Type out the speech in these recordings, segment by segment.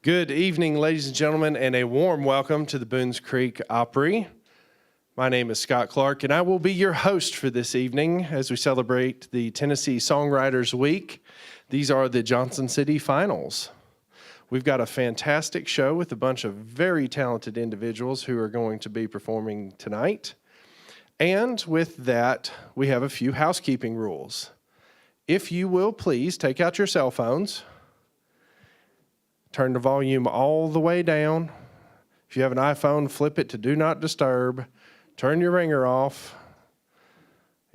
Good evening, ladies and gentlemen, and a warm welcome to the Boones Creek Opry. My name is Scott Clark, and I will be your host for this evening as we celebrate the Tennessee Songwriters Week. These are the Johnson City Finals. We've got a fantastic show with a bunch of very talented individuals who are going to be performing tonight. And with that, we have a few housekeeping rules. If you will, please take out your cell phones. Turn the volume all the way down. If you have an iPhone, flip it to Do Not Disturb. Turn your ringer off.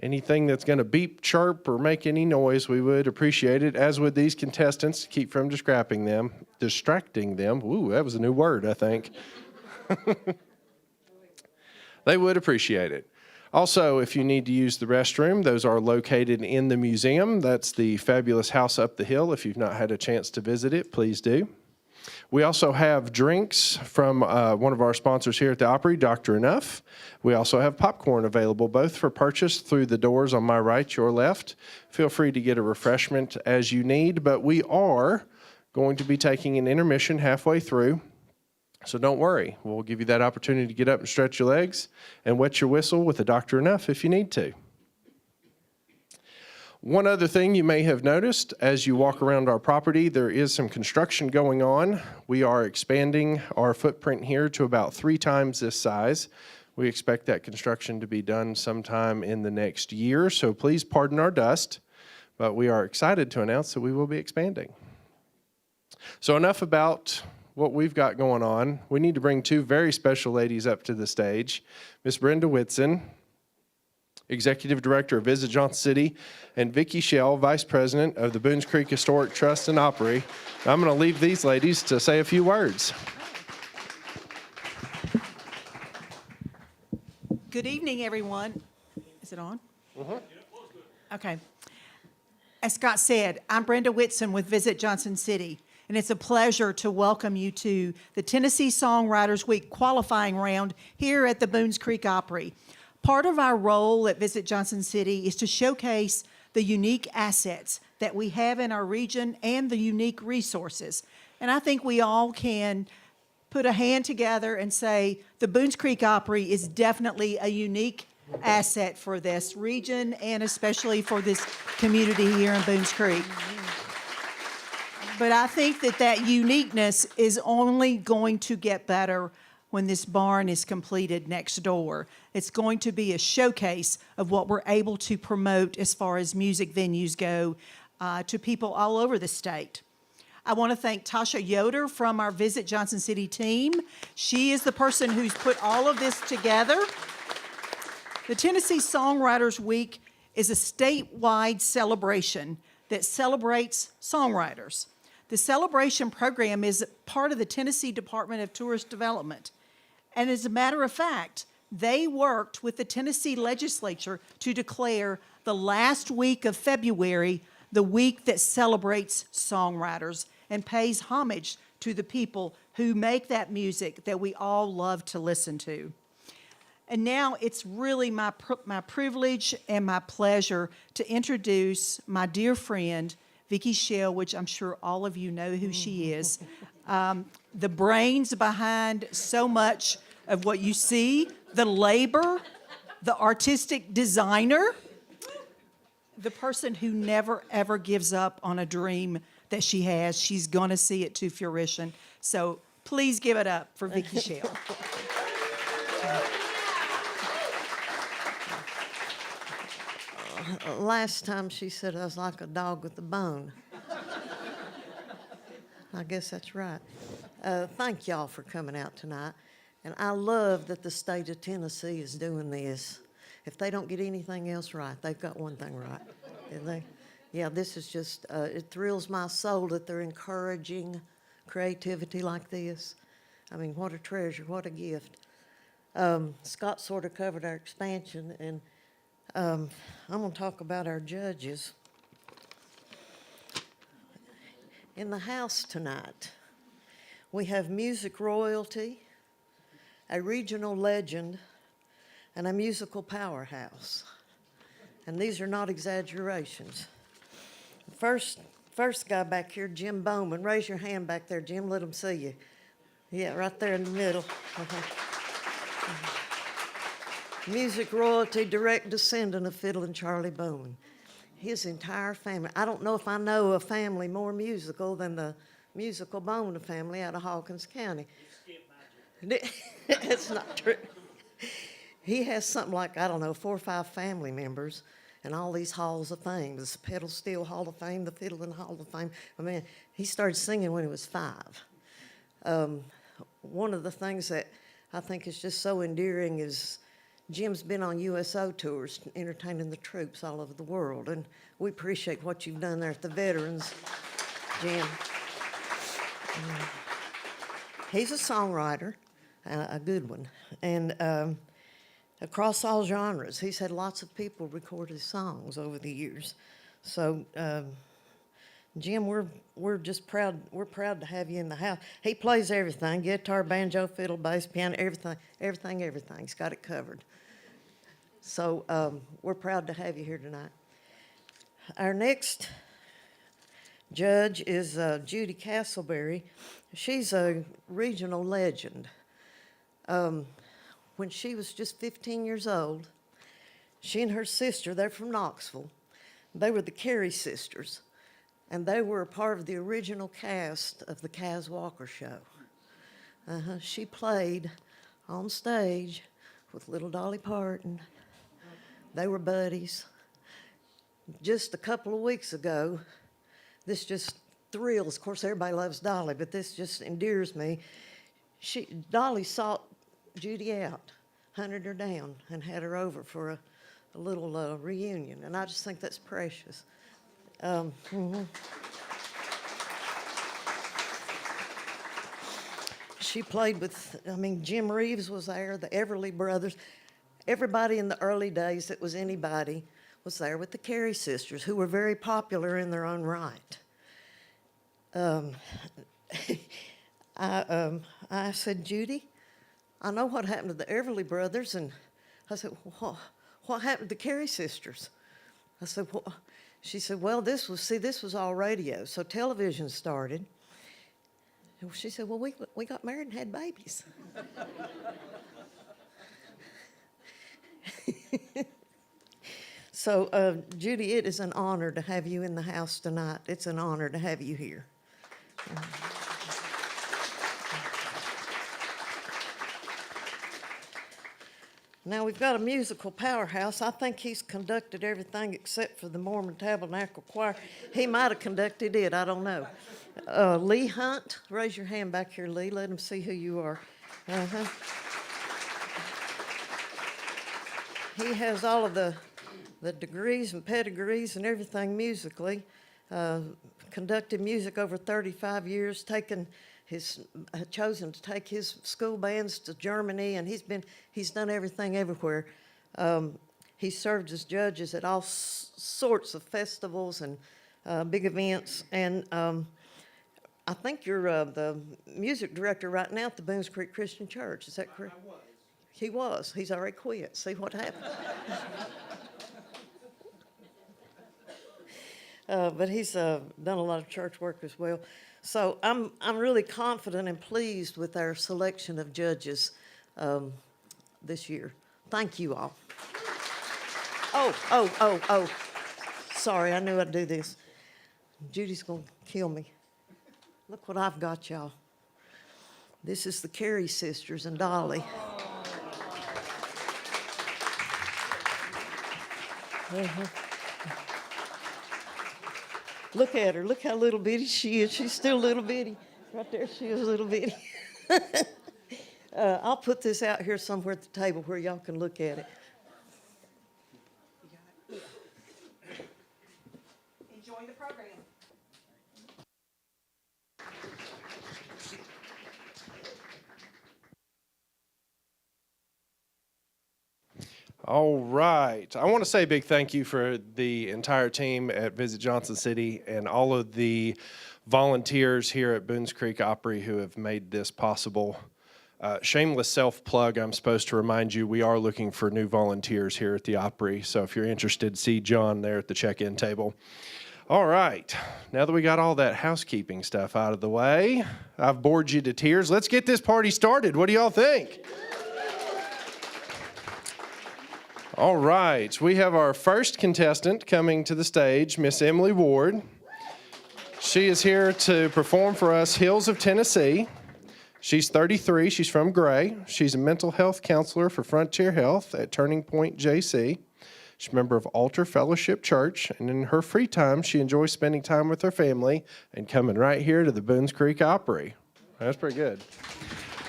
Anything that's going to beep, chirp, or make any noise, we would appreciate it, as would these contestants, to keep from distracting them. Ooh, that was a new word, I think. They would appreciate it. Also, if you need to use the restroom, those are located in the museum. That's the fabulous house up the hill. If you've not had a chance to visit it, please do. We also have drinks from one of our sponsors here at the Opry, Dr. Enough. We also have popcorn available, both for purchase through the doors on my right, your left. Feel free to get a refreshment as you need, but we are going to be taking an intermission halfway through. So don't worry, we'll give you that opportunity to get up and stretch your legs and wet your whistle with a Dr. Enough if you need to. One other thing you may have noticed as you walk around our property, there is some construction going on. We are expanding our footprint here to about 3 times this size. We expect that construction to be done sometime in the next year, so please pardon our dust, but we are excited to announce that we will be expanding. So enough about what we've got going on. We need to bring 2 very special ladies up to the stage. Miss Brenda Whitson, Executive Director of Visit Johnson City, and Vicki Shell, Vice President of the Boones Creek Historic Trust and Opry. I'm going to leave these ladies to say a few words. Good evening, everyone. Is it on? Mm-hmm. Okay. As Scott said, I'm Brenda Whitson with Visit Johnson City. And it's a pleasure to welcome you to the Tennessee Songwriters Week qualifying round here at the Boones Creek Opry. Part of our role at Visit Johnson City is to showcase the unique assets that we have in our region and the unique resources. And I think we all can put a hand together and say the Boones Creek Opry is definitely a unique asset for this region and especially for this community here in Boones Creek. But I think that uniqueness is only going to get better when this barn is completed next door. It's going to be a showcase of what we're able to promote as far as music venues go to people all over the state. I want to thank Tasha Yoder from our Visit Johnson City team. She is the person who's put all of this together. The Tennessee Songwriters Week is a statewide celebration that celebrates songwriters. The celebration program is part of the Tennessee Department of Tourist Development. And as a matter of fact, they worked with the Tennessee legislature to declare the last week of February the week that celebrates songwriters and pays homage to the people who make that music that we all love to listen to. And now it's really my privilege and my pleasure to introduce my dear friend, Vicki Shell, which I'm sure all of you know who she is. The brains behind so much of what you see, the labor, the artistic designer, the person who never, ever gives up on a dream that she has. She's going to see it to fruition. So please give it up for Vicki Shell. Last time she said I was like a dog with a bone. I guess that's right. Thank y'all for coming out tonight. And I love that the state of Tennessee is doing this. If they don't get anything else right, they've got one thing right. Yeah, this is just, it thrills my soul that they're encouraging creativity like this. I mean, what a treasure, what a gift. Scott sort of covered our expansion, and I'm going to talk about our judges. In the house tonight, we have music royalty, a regional legend, and a musical powerhouse. And these are not exaggerations. First first guy back here, Jim Bowman. Raise your hand back there, Jim. Let them see you. Yeah, right there in the middle. Music royalty, direct descendant of Fiddlin' Charlie Bowman. His entire family. I don't know if I know a family more musical than the musical Bowman family out of Hawkins County. It's not true. He has something like, I don't know, 4 or 5 family members and all these halls of fame. The Pedal Steel Hall of Fame, the Fiddling Hall of Fame. I mean, he started singing when he was 5. One of the things that I think is just so endearing is Jim's been on USO tours entertaining the troops all over the world, and we appreciate what you've done there at the Veterans, Jim. He's a songwriter, a good one, and across all genres. He's had lots of people record his songs over the years. So, Jim, we're just proud. We're proud to have you in the house. He plays everything: guitar, banjo, fiddle, bass, piano, everything. He's got it covered. So we're proud to have you here tonight. Our next judge is Judy Castleberry. She's a regional legend. When she was just 15 years old, she and her sister, they're from Knoxville, they were the Carey sisters, and they were a part of the original cast of the Kaz Walker Show. She played on stage with little Dolly Parton. They were buddies. Just a couple of weeks ago, this just thrills. Of course, everybody loves Dolly, but this just endears me. Dolly sought Judy out, hunted her down, and had her over for a little reunion, and I just think that's precious. She played with, Jim Reeves was there, the Everly Brothers. Everybody in the early days that was anybody was there with the Carey sisters, who were very popular in their own right. I said, Judy, I know what happened to the Everly Brothers, and I said, what happened to the Carey sisters? I said, she said, well, this was all radio, so television started. And she said, well, we got married and had babies. So, Judy, it is an honor to have you in the house tonight. It's an honor to have you here. Now, we've got a musical powerhouse. I think he's conducted everything except for the Mormon Tabernacle Choir. He might have conducted it, I don't know. Lee Hunt, raise your hand back here, Lee. Let him see who you are. He has all of the degrees and pedigrees and everything musically. Conducted music over 35 years, chosen to take his school bands to Germany, and he's done everything everywhere. He served as judges at all sorts of festivals and big events, and I think you're the music director right now at the Boones Creek Christian Church. Is that correct? I was. He was. He's already quit. See what happened. But he's done a lot of church work as well. So I'm really confident and pleased with our selection of judges this year. Thank you all. Oh. Sorry, I knew I'd do this. Judy's going to kill me. Look what I've got, y'all. This is the Carey sisters and Dolly. Look at her. Look how little bitty she is. She's still little bitty. Right there, she is little bitty. I'll put this out here somewhere at the table where y'all can look at it. Enjoy the program. All right. I want to say a big thank you for the entire team at Visit Johnson City and all of the volunteers here at Boones Creek Opry who have made this possible. Shameless self-plug, I'm supposed to remind you, we are looking for new volunteers here at the Opry. So if you're interested, see John there at the check-in table. All right, now that we got all that housekeeping stuff out of the way, I've bored you to tears. Let's get this party started. What do y'all think? All right, we have our first contestant coming to the stage, Miss Emily Ward. She is here to perform for us Hills of Tennessee. She's 33. She's from Gray. She's a mental health counselor for Frontier Health at Turning Point JC. She's a member of Altar Fellowship Church, and in her free time, she enjoys spending time with her family and coming right here to the Boones Creek Opry. That's pretty good.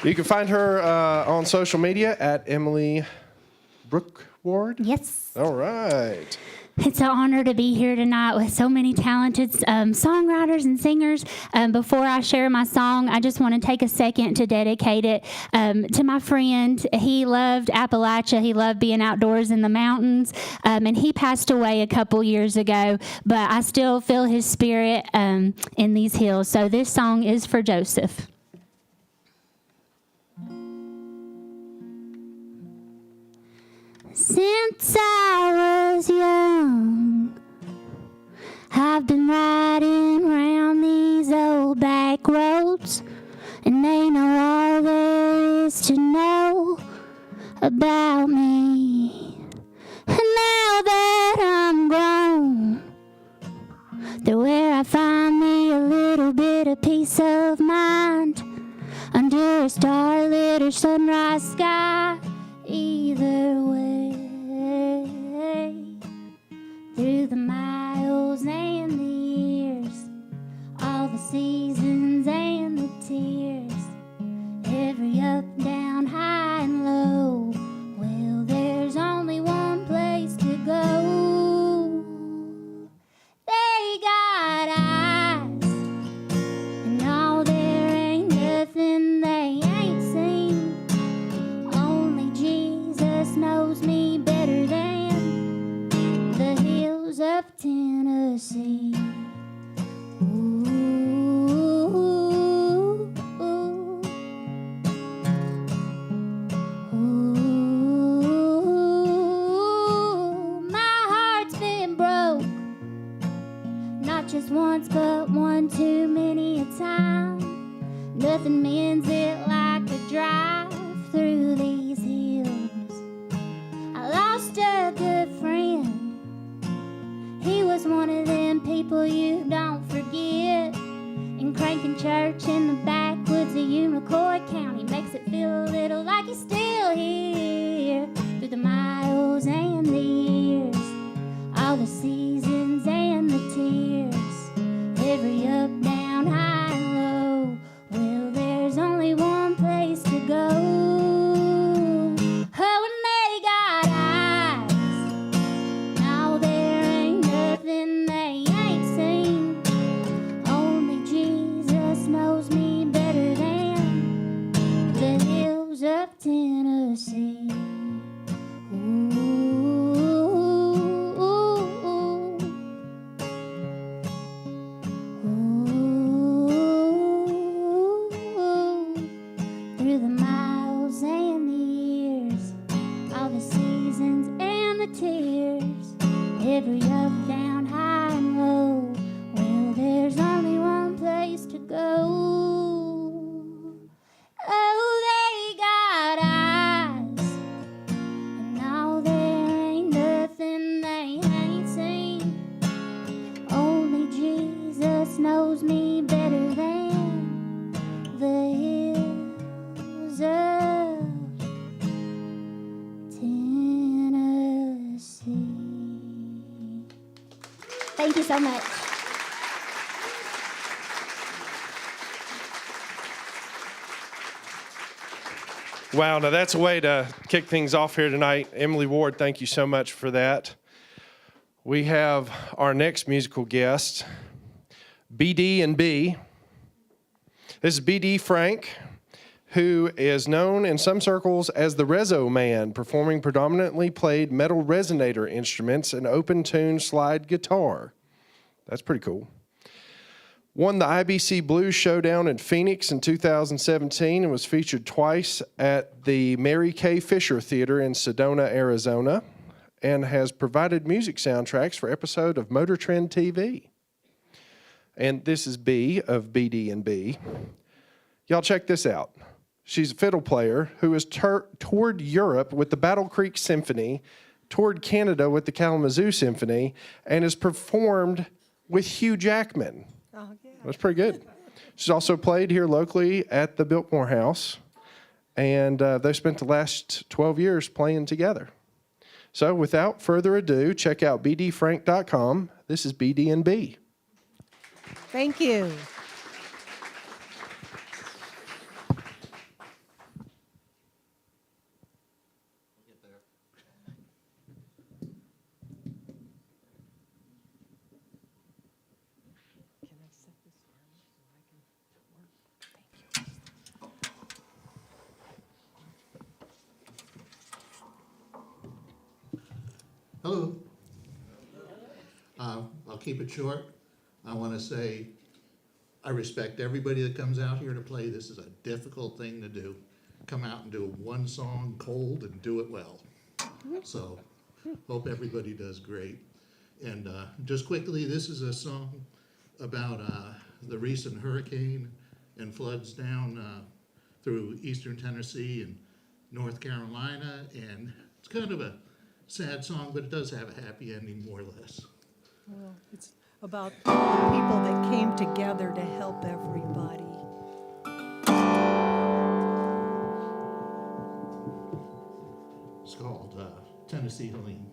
You can find her on social media at Emily Brookward. Yes. All right. It's an honor to be here tonight with so many talented songwriters and singers. Before I share my song, I just want to take a second to dedicate it to my friend. He loved Appalachia. He loved being outdoors in the mountains. And he passed away a couple years ago, but I still feel his spirit in these hills. So this song is for Joseph. Since I was young, I've been riding around these old back roads, and they know all there is to know about me. And now that I'm grown, they're where I find me a little bit of peace of mind under a starlit or sunrise sky. Either way, through the miles and the years, all the seasons and the tears, every up, down, high and low, well, there's only one place to go. They got eyes, and no, there ain't nothing they ain't seen. Only Jesus knows me better than the hills of Tennessee. Ooh, ooh, ooh. My heart's been broke, not just once, but one too many a time. Nothing mends it like a drive through these hills. I lost a good friend. He was one of them people you don't forget. And cranking church in the backwoods of Unicoi County makes it feel a little like he's still here. Through the miles and the years, all the seasons and the tears, every up, down, high and low, well, there's only one place to go. Oh, and they got eyes, now there ain't nothing they ain't seen. Only Jesus knows me better than the hills of Tennessee. Ooh, ooh, ooh. Ooh, through the miles and the years, all the seasons and the tears, every up, down, high and low, well, there's only one place to go. Oh, they got eyes, and now there ain't nothing they ain't seen. Only Jesus knows me better than the hills of Tennessee. Thank you so much. Wow, now that's a way to kick things off here tonight. Emily Ward, thank you so much for that. We have our next musical guest, BD and B. This is BD Frank, who is known in some circles as the Rezo Man, performing predominantly played metal resonator instruments and open-tune slide guitar. That's pretty cool. Won the IBC Blues Showdown in Phoenix in 2017 and was featured twice at the Mary Kay Fisher Theater in Sedona, Arizona, and has provided music soundtracks for episodes of Motor Trend TV. And this is B of BD&B. Y'all check this out. She's a fiddle player who has toured Europe with the Battle Creek Symphony, toured Canada with the Kalamazoo Symphony, and has performed with Hugh Jackman. Oh, yeah. That's pretty good. She's also played here locally at the Biltmore House, and they spent the last 12 years playing together. So without further ado, check out bdfrank.com. This is BD&B. Thank you. Hello. I'll keep it short. I want to say I respect everybody that comes out here to play. This is a difficult thing to do. Come out and do one song cold and do it well. So hope everybody does great. And just quickly, this is a song about the recent hurricane and floods down through eastern Tennessee and North Carolina. And it's kind of a sad song, but it does have a happy ending, more or less. Well, it's about people that came together to help everybody. It's called Tennessee Helene.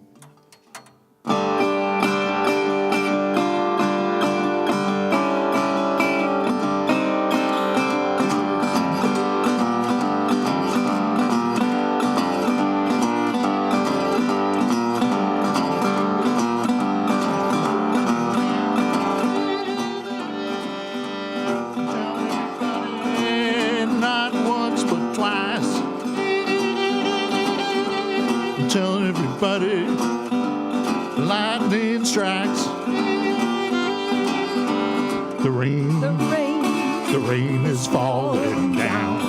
Not once but twice. Tell everybody lightning strikes. The rain is falling down.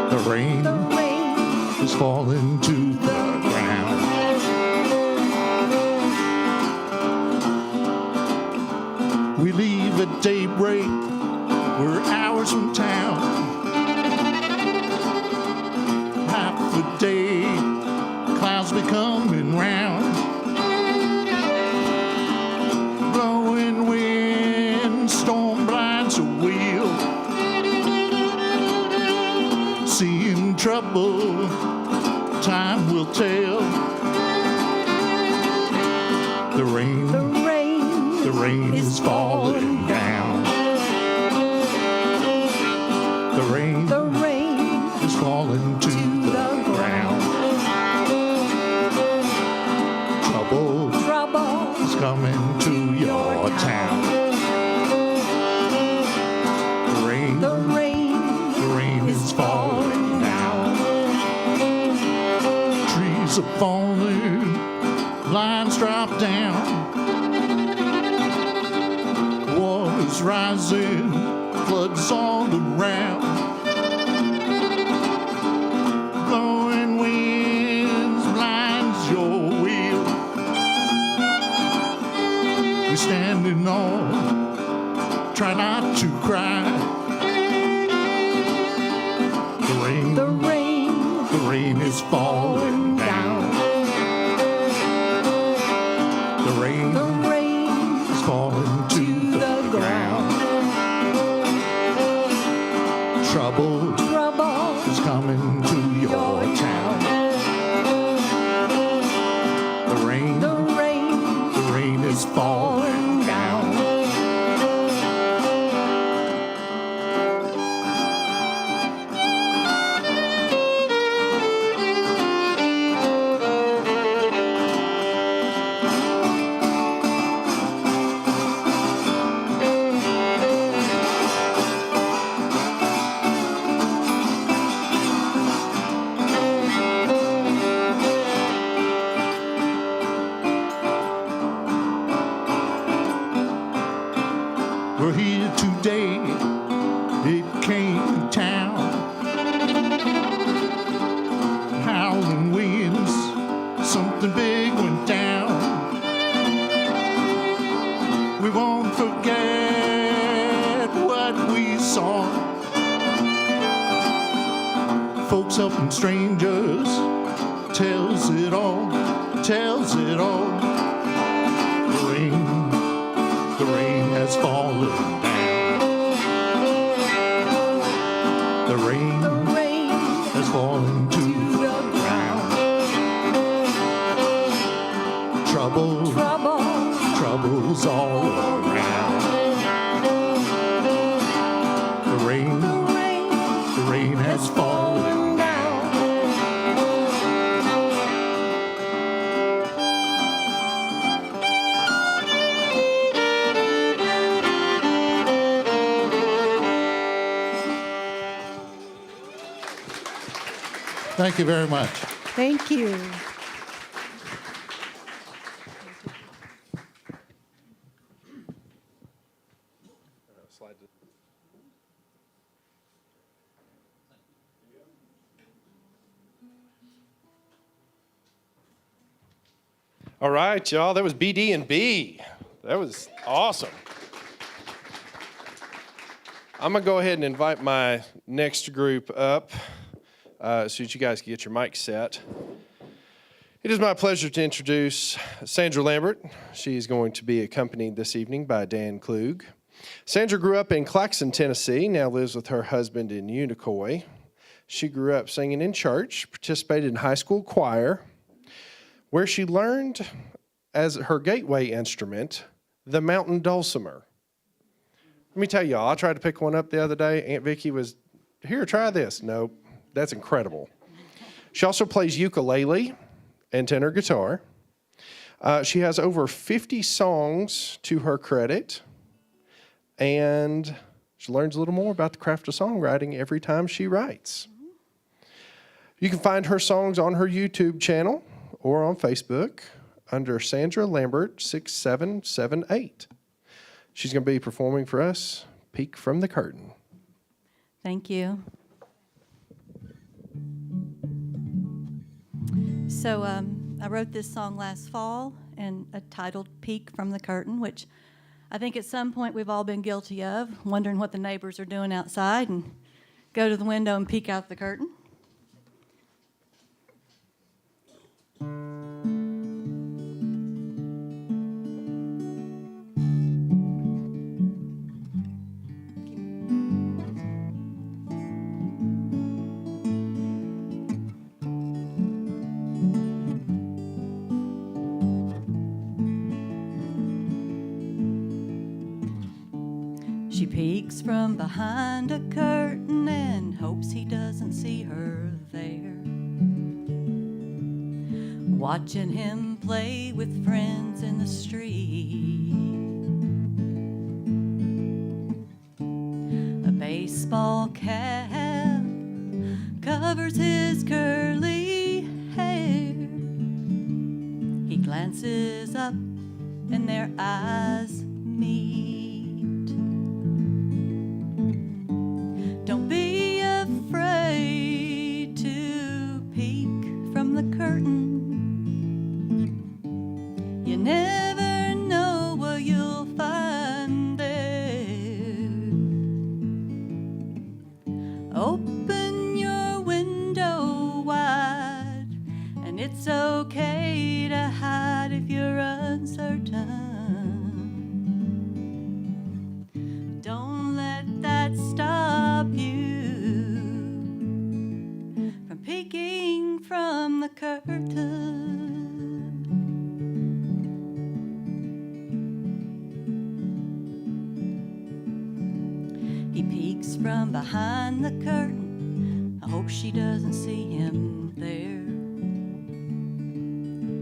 The rain is falling to the ground. We leave at daybreak. We're hours from town. Half the day, clouds be coming round. Blowing wind, storm blinds a wheel. Seeing trouble, time will tell. The rain is falling down. The rain is falling to the ground. Trouble is coming to your town. The rain is falling down. Trees are falling, lines drop down. Water's rising, floods all around. Blowing winds blinds your wheel. We're standing on, try not to cry. The rain is falling down. The rain is falling to the ground. Trouble is coming to your town. The rain is falling down. folks helping strangers, tells it all, tells it all. The rain has fallen down. The rain has fallen to the ground. Trouble's all around. The rain has fallen down. Thank you very much. Thank you. All right, y'all, that was BD and B. That was awesome. I'm going to go ahead and invite my next group up so that you guys can get your mic set. It is my pleasure to introduce Sandra Lambert. She's going to be accompanied this evening by Dan Klug. Sandra grew up in Claxon, Tennessee, now lives with her husband in Unicoi. She grew up singing in church, participated in high school choir, where she learned as her gateway instrument, the mountain dulcimer. Let me tell y'all, I tried to pick one up the other day. Aunt Vicky was, here, try this. Nope, that's incredible. She also plays ukulele and tenor guitar. She has over 50 songs to her credit, and she learns a little more about the craft of songwriting every time she writes. You can find her songs on her YouTube channel or on Facebook under Sandra Lambert 6778. She's going to be performing for us, Peek from the Curtain. Thank you. So I wrote this song last fall and titled Peek from the Curtain, which I think at some point we've all been guilty of, wondering what the neighbors are doing outside and go to the window and peek out the curtain. She peeks from behind a curtain and hopes he doesn't see her there, watching him play with friends in the street. A baseball cap covers his curly hair. He glances up and their eyes meet. Don't be afraid to peek from the curtain. You never know what you'll find there. Open your window wide, and it's okay to hide if you're uncertain. Don't let that stop you from peeking from the curtain. He peeks from behind the curtain. I hope she doesn't see him there,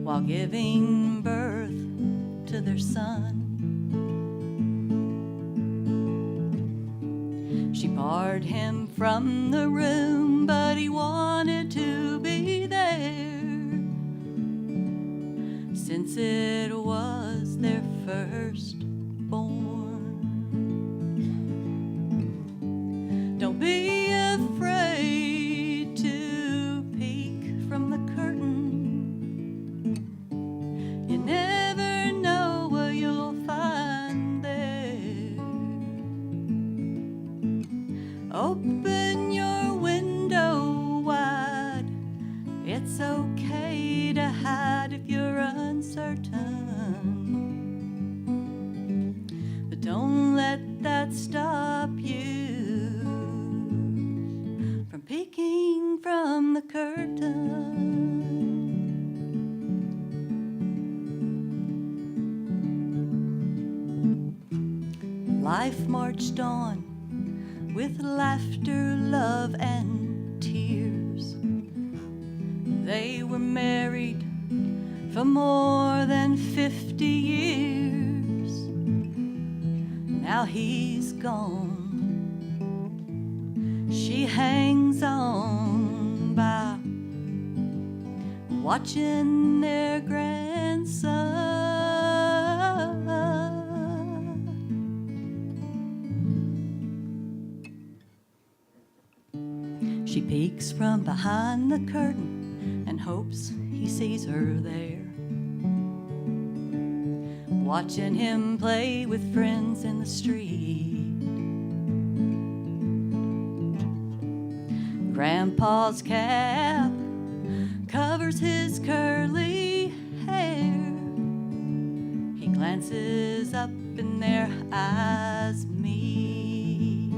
while giving birth to their son. She barred him from the room, but he wanted to be there, since it was their firstborn. Don't be afraid to peek from the curtain. You never know what you'll find there. Open your window wide. uncertain. But don't let that stop you from peeking from the curtain. Life marched on with laughter, love, and tears. They were married for more than 50 years. Now he's gone. She hangs on by, watching their grandson. She peeks from behind the curtain and hopes he sees her there, watching him play with friends in the street. Grandpa's cap covers his curly hair. He glances up and their eyes meet.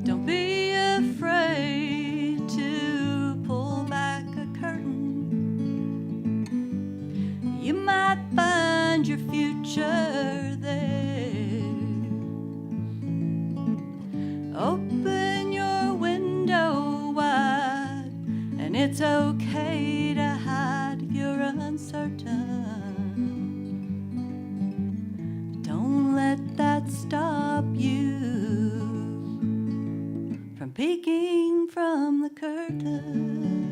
Don't be afraid to pull back a curtain. You might find your future there. Open your window wide, and it's okay to hide if you're uncertain. Don't let that stop you from peeking from the curtain.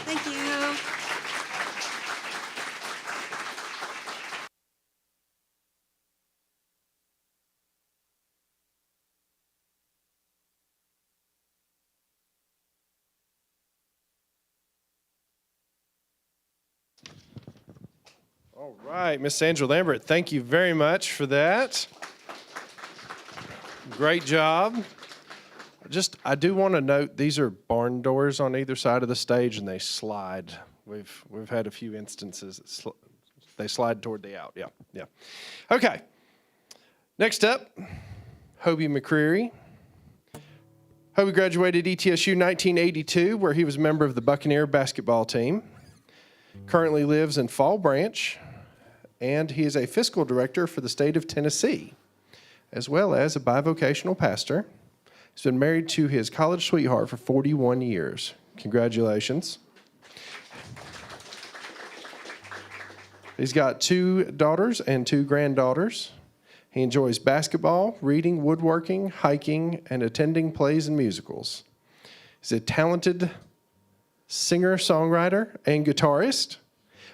Thank you. All right, Miss Sandra Lambert, thank you very much for that. Great job. I do want to note, these are barn doors on either side of the stage, and they slide. We've had a few instances that they slide toward the out. Yeah. Okay. Next up, Hobbie McCreary. Hobbie graduated ETSU 1982, where he was a member of the Buccaneer basketball team. Currently lives in Fall Branch, and he is a fiscal director for the state of Tennessee, as well as a bivocational pastor. He's been married to his college sweetheart for 41 years. Congratulations. He's got 2 daughters and 2 granddaughters. He enjoys basketball, reading, woodworking, hiking, and attending plays and musicals. He's a talented singer, songwriter, and guitarist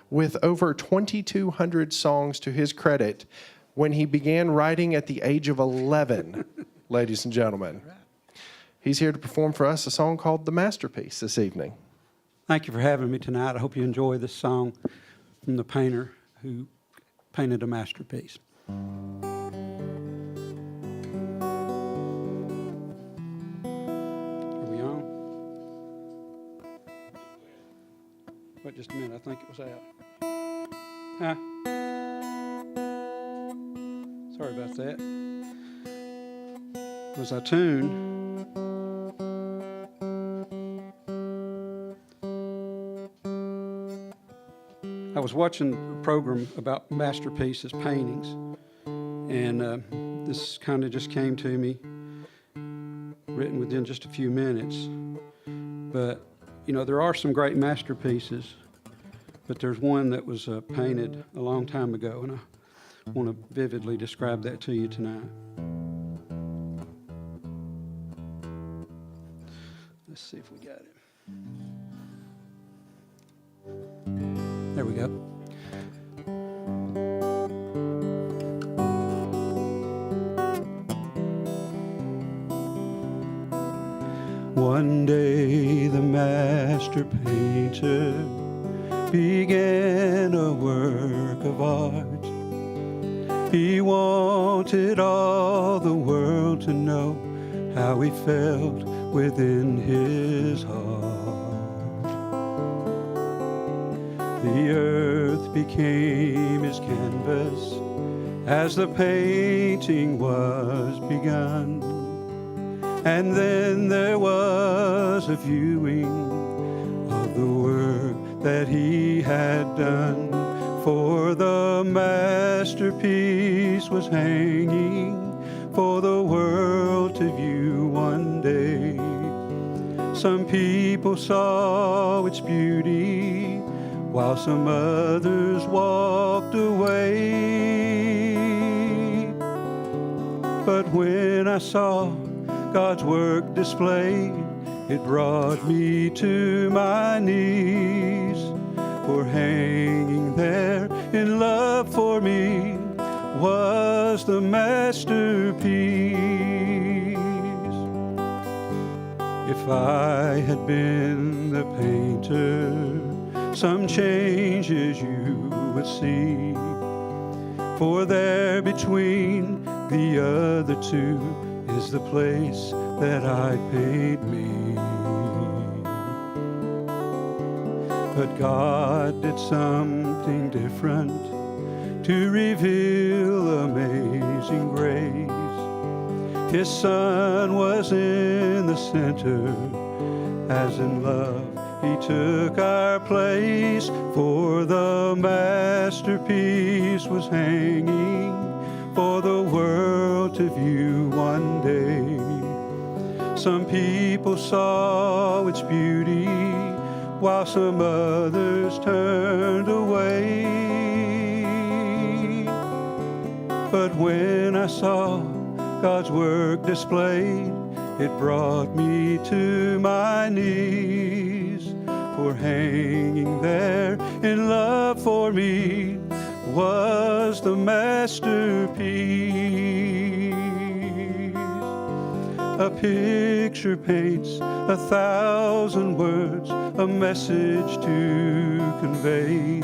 with over 2,200 songs to his credit when he began writing at the age of 11, ladies and gentlemen. He's here to perform for us a song called The Masterpiece this evening. Thank you for having me tonight. I hope you enjoy this song from the painter who painted a masterpiece. Are we on? Wait just a minute, I think it was out. Huh? Sorry about that. Was I tuned? I was watching a program about masterpieces, paintings, and this kind of just came to me, written within just a few minutes. But, you know, there are some great masterpieces, but there's one that was painted a long time ago, and I want to vividly describe that to you tonight. Let's see if we got it. There we go. One day the master painter began a work of art. He wanted all the world to know how he felt within his heart. The earth became his canvas as the painting was begun. And then there was a viewing of the work that he had done. For the masterpiece was hanging for the world to view one day. Some people saw its beauty, while some others walked away. But when I saw God's work displayed, it brought me to my knees. For hanging there in love for me was the masterpiece. If I had been the painter, some changes you would see. For there between the other two is the place that I paid me. But God did something different to reveal amazing grace. His Son was in the center, as in love he took our place. For the masterpiece was hanging for the world to view one day. Some people saw its beauty, while some others turned away. But when I saw God's work displayed, it brought me to my knees. For hanging there in love for me was the masterpiece. A picture paints 1,000 words, a message to convey.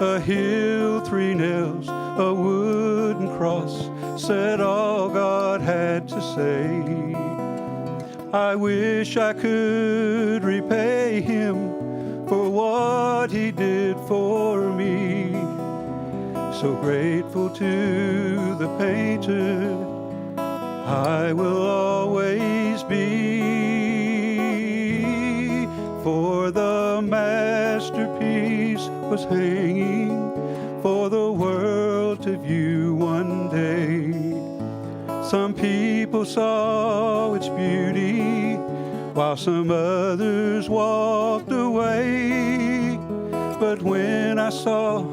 A hill, 3 nails, a wooden cross said all God had to say. I wish I could repay him for what he did for me. So grateful to the painter, I will always be. For the masterpiece was hanging for the world to view one day. Some people saw its beauty, while some others walked away. But when I saw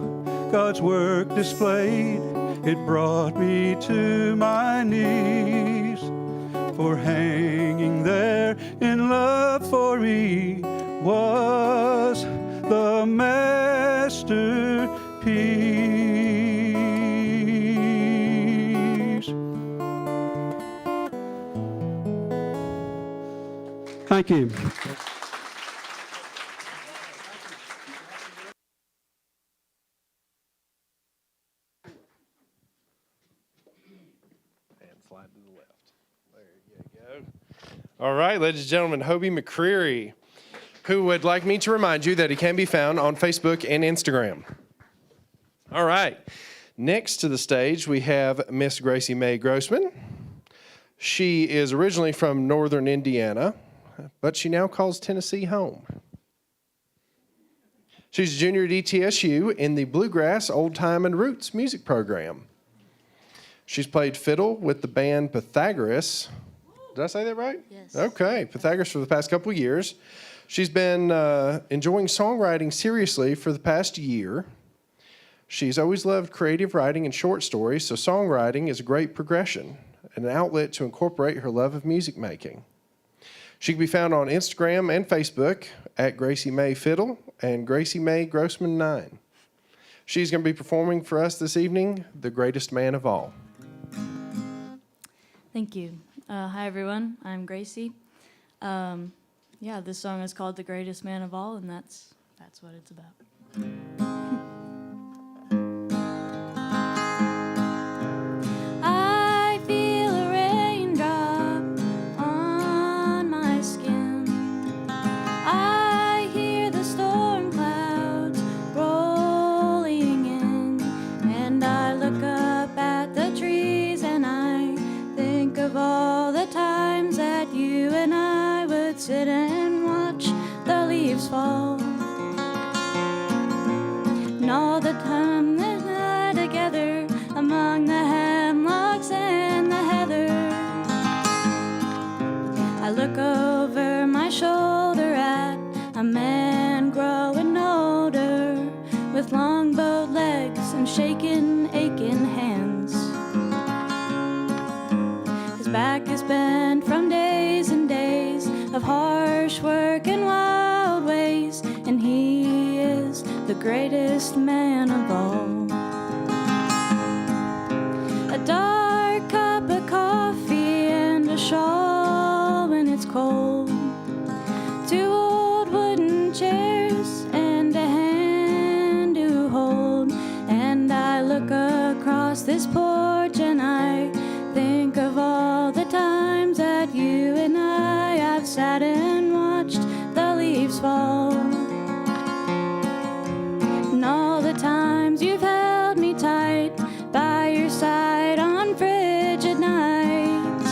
God's work displayed, it brought me to my knees. For hanging there in love for me was the masterpiece. Thank you. And slide to the left. There you go. All right, ladies and gentlemen, Hobbie McCreary, who would like me to remind you that he can be found on Facebook and Instagram. All right. Next to the stage, we have Miss Gracie Mae Grossman. She is originally from northern Indiana, but she now calls Tennessee home. She's a junior at ETSU in the Bluegrass, Old Time, and Roots music program. She's played fiddle with the band Pythagoras. Did I say that right? Yes. Okay, Pythagoras for the past couple of years. She's been enjoying songwriting seriously for the past year. She's always loved creative writing and short stories, so songwriting is a great progression and an outlet to incorporate her love of music making. She can be found on Instagram and Facebook at Gracie Mae Fiddle and Gracie Mae Grossman 9. She's going to be performing for us this evening, The Greatest Man of All. Thank you. Hi, everyone. I'm Gracie. This song is called The Greatest Man of All, and that's what it's about. all the time that lie together among the hemlocks and the heather. I look over my shoulder at a man growing older, with long bowed legs and shaking, aching hands. His back is bent from days and days of harsh work and wild ways, and he is the greatest man of all. A dark cup of coffee and a shawl when it's cold, 2 old wooden chairs and a hand to hold, and I look across this porch and I think of all the times that you and I have sat and watched the leaves fall, and all the times you've held me tight by your side on frigid nights.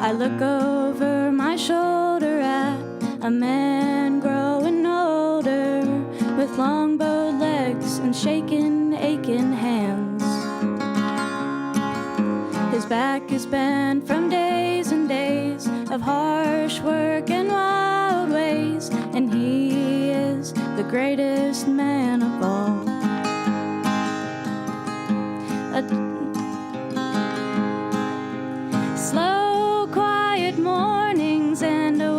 I look over my shoulder at a man growing older, with long bowed legs and shaking, aching hands. His back is bent from days and days of harsh work and wild ways, and he is the greatest man of all. Slow, quiet mornings and a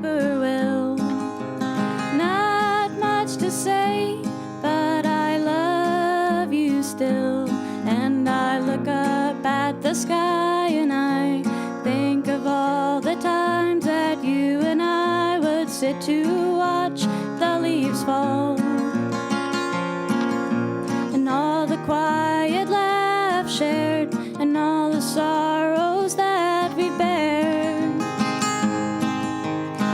whippoorwill. Not much to say, but I love you still. And I look up at the sky and I think of all the times that you and I would sit to watch the leaves fall, and all the quiet laughs shared, and all the sorrows that we bear.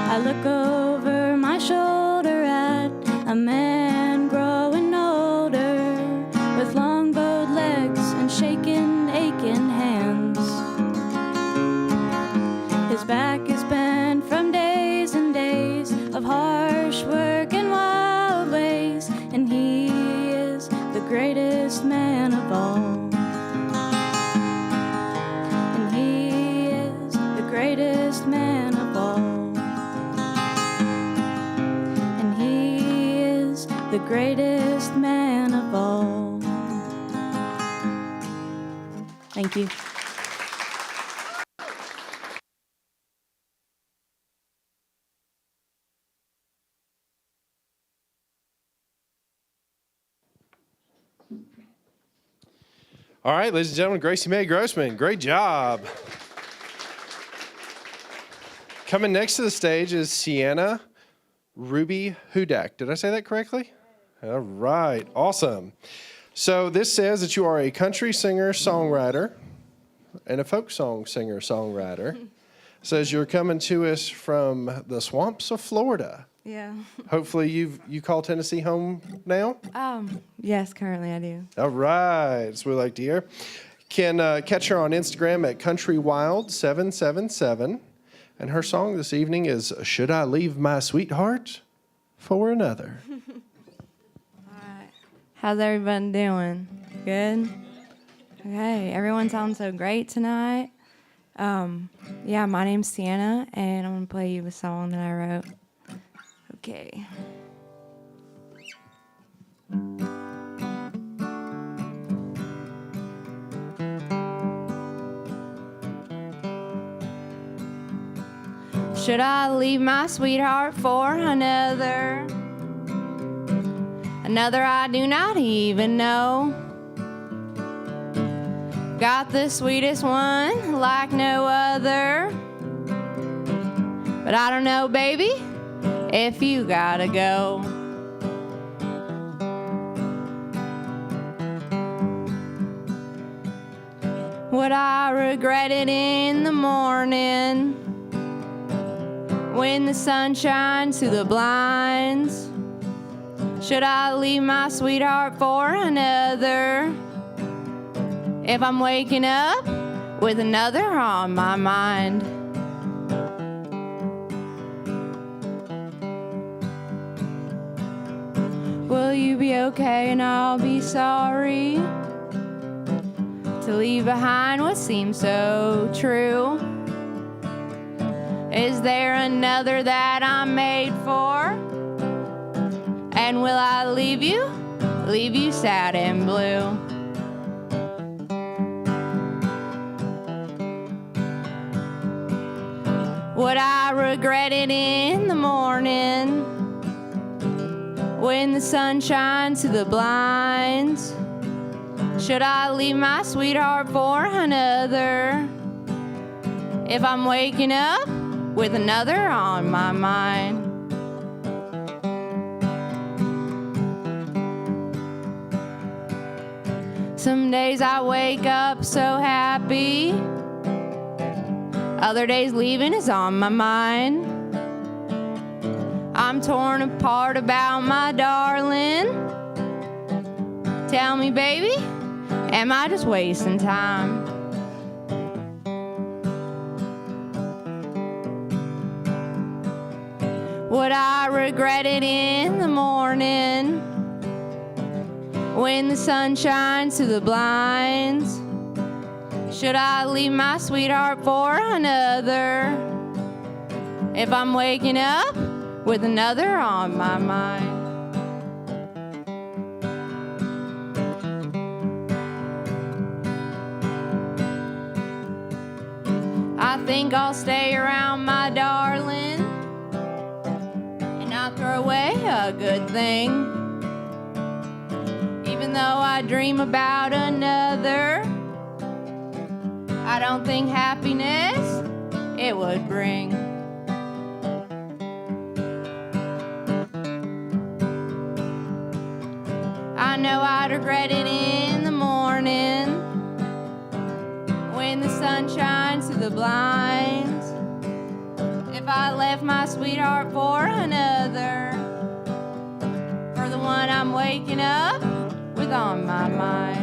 I look over my shoulder at a man growing older, with long bowed legs and shaking, aching hands. His back is bent from days and days of harsh work and wild ways, and he is the greatest man of all. And he is the greatest man of all. And he is the greatest man of all. Thank you. All right, ladies and gentlemen, Gracie Mae Grossman, great job. Coming next to the stage is Sienna Ruby Hudak. Did I say that correctly? All right, awesome. So this says that you are a country singer-songwriter and a folk song singer-songwriter. Says you're coming to us from the swamps of Florida. Yeah. Hopefully you call Tennessee home now? Yes, currently I do. All right, that's what we like to hear. Can catch her on Instagram at countrywild777. And her song this evening is Should I Leave My Sweetheart for Another? How's everyone doing? Good? Okay, everyone sounds so great tonight. Yeah, my name's Sienna, and I'm going to play you a song that I wrote. Okay. Should I leave my sweetheart for another? Another I do not even know. Got the sweetest one like no other. But I don't know, baby, if you gotta go. Would I regret it in the morning when the sun shines through the blinds? Should I leave my sweetheart for another if I'm waking up with another on my mind? Will you be okay and I'll be sorry to leave behind what seems so true? Is there another that I'm made for? And will I leave you sad and blue? Would I regret it in the morning when the sun shines through the blinds? Should I leave my sweetheart for another if I'm waking up with another on my mind? Some days I wake up so happy, other days leaving is on my mind. I'm torn apart about my darling. Tell me, baby, am I just wasting time? Would I regret it in the morning when the sun shines through the blinds? Should I leave my sweetheart for another if I'm waking up with another on my mind? I think I'll stay around my darling and not throw away a good thing. Even though I dream about another, I don't think happiness it would bring. I know I'd regret it in the morning when the sun shines through the blinds if I left my sweetheart for another, for the one I'm waking up with on my mind.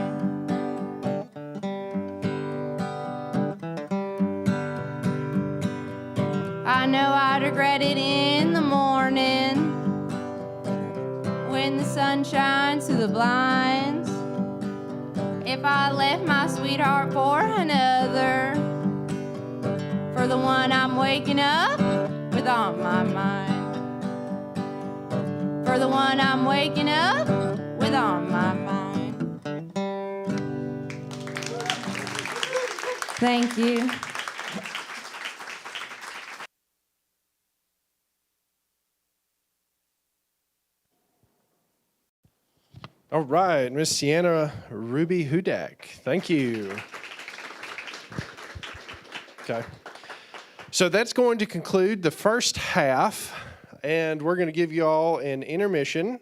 I know I'd regret it in the morning when the sun shines through the blinds if I left my sweetheart for another, for the one I'm waking up with on my mind, for the one I'm waking up with on my mind. Thank you. All right, Miss Sienna Ruby Hudak. Thank you. Okay. So that's going to conclude the first half, and we're going to give you all an intermission.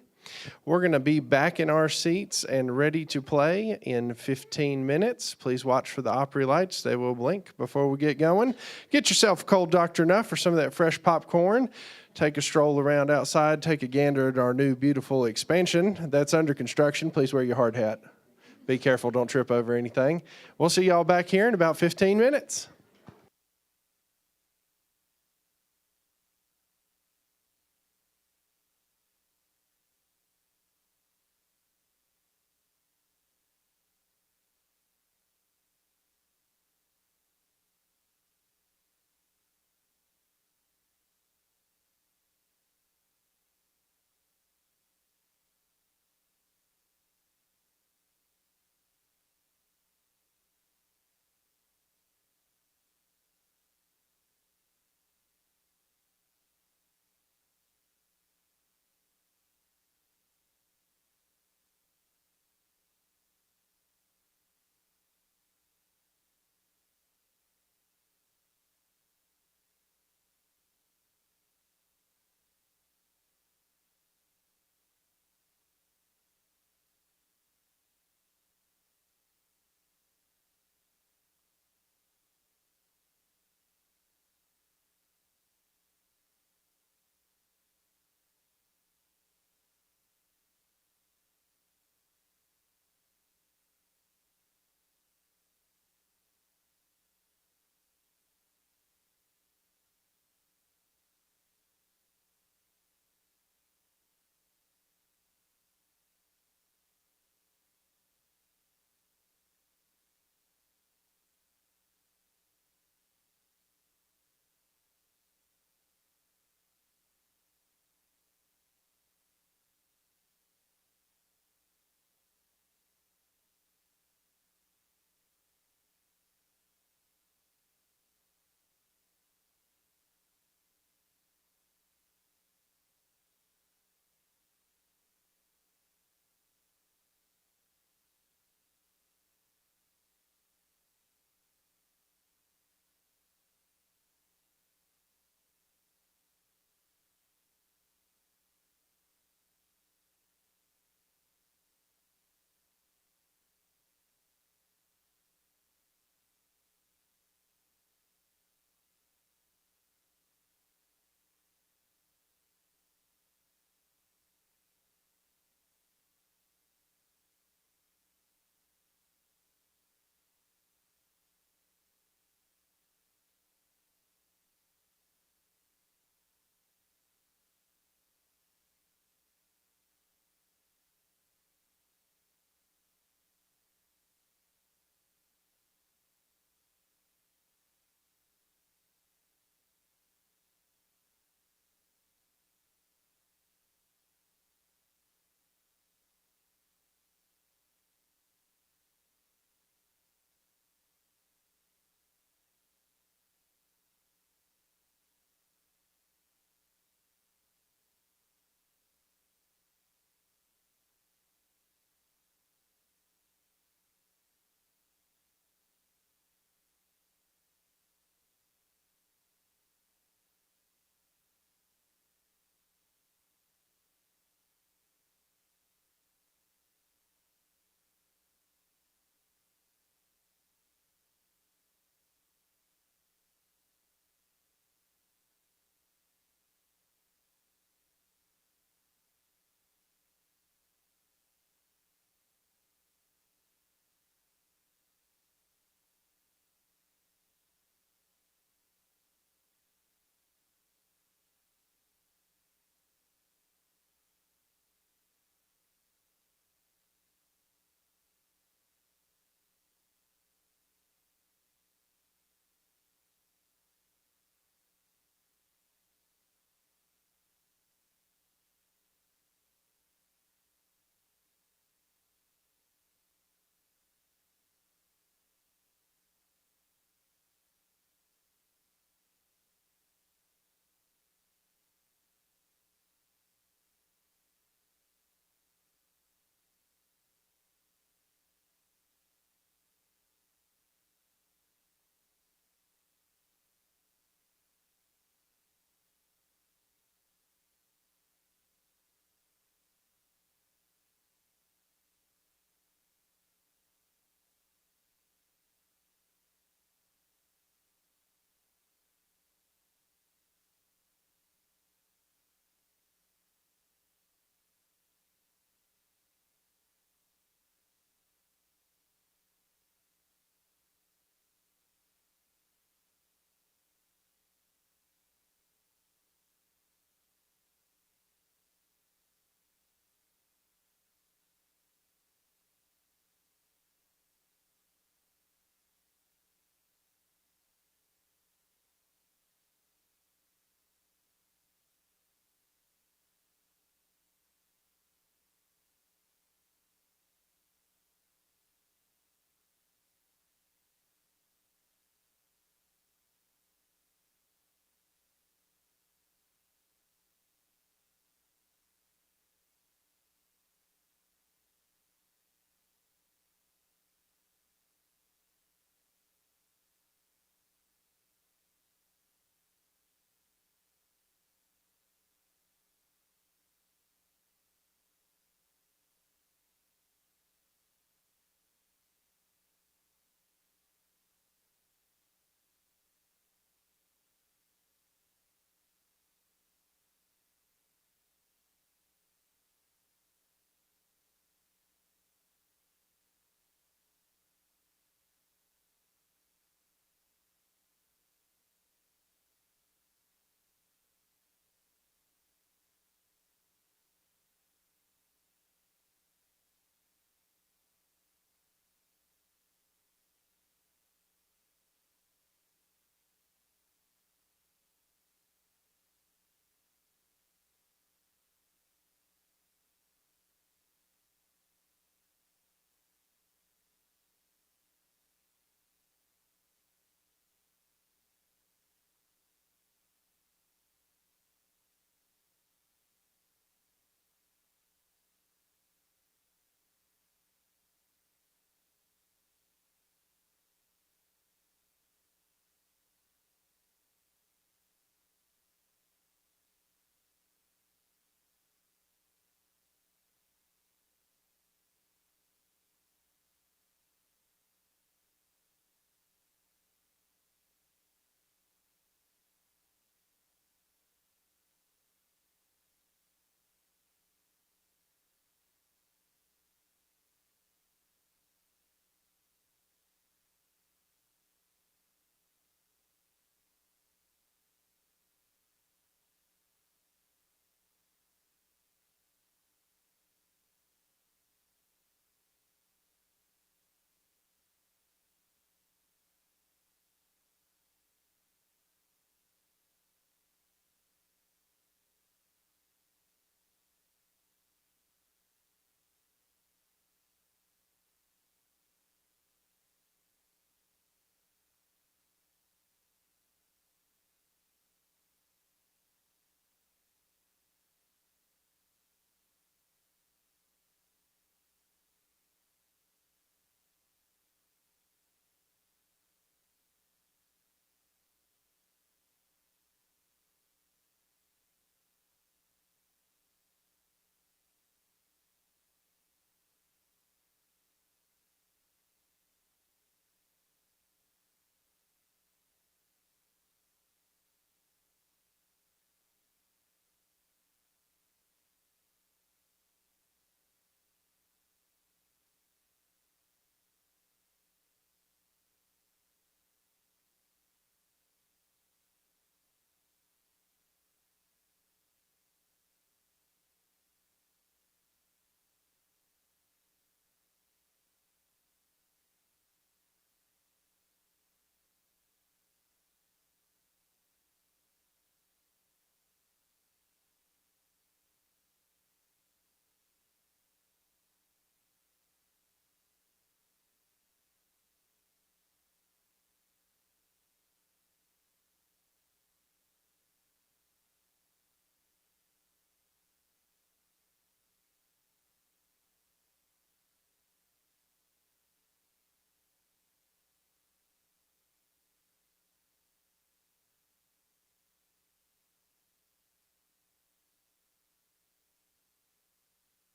We're going to be back in our seats and ready to play in 15 minutes. Please watch for the Opry lights. They will blink before we get going. Get yourself a cold Dr. Nuff or some of that fresh popcorn. Take a stroll around outside. Take a gander at our new beautiful expansion that's under construction. Please wear your hard hat. Be careful. Don't trip over anything. We'll see y'all back here in about 15 minutes.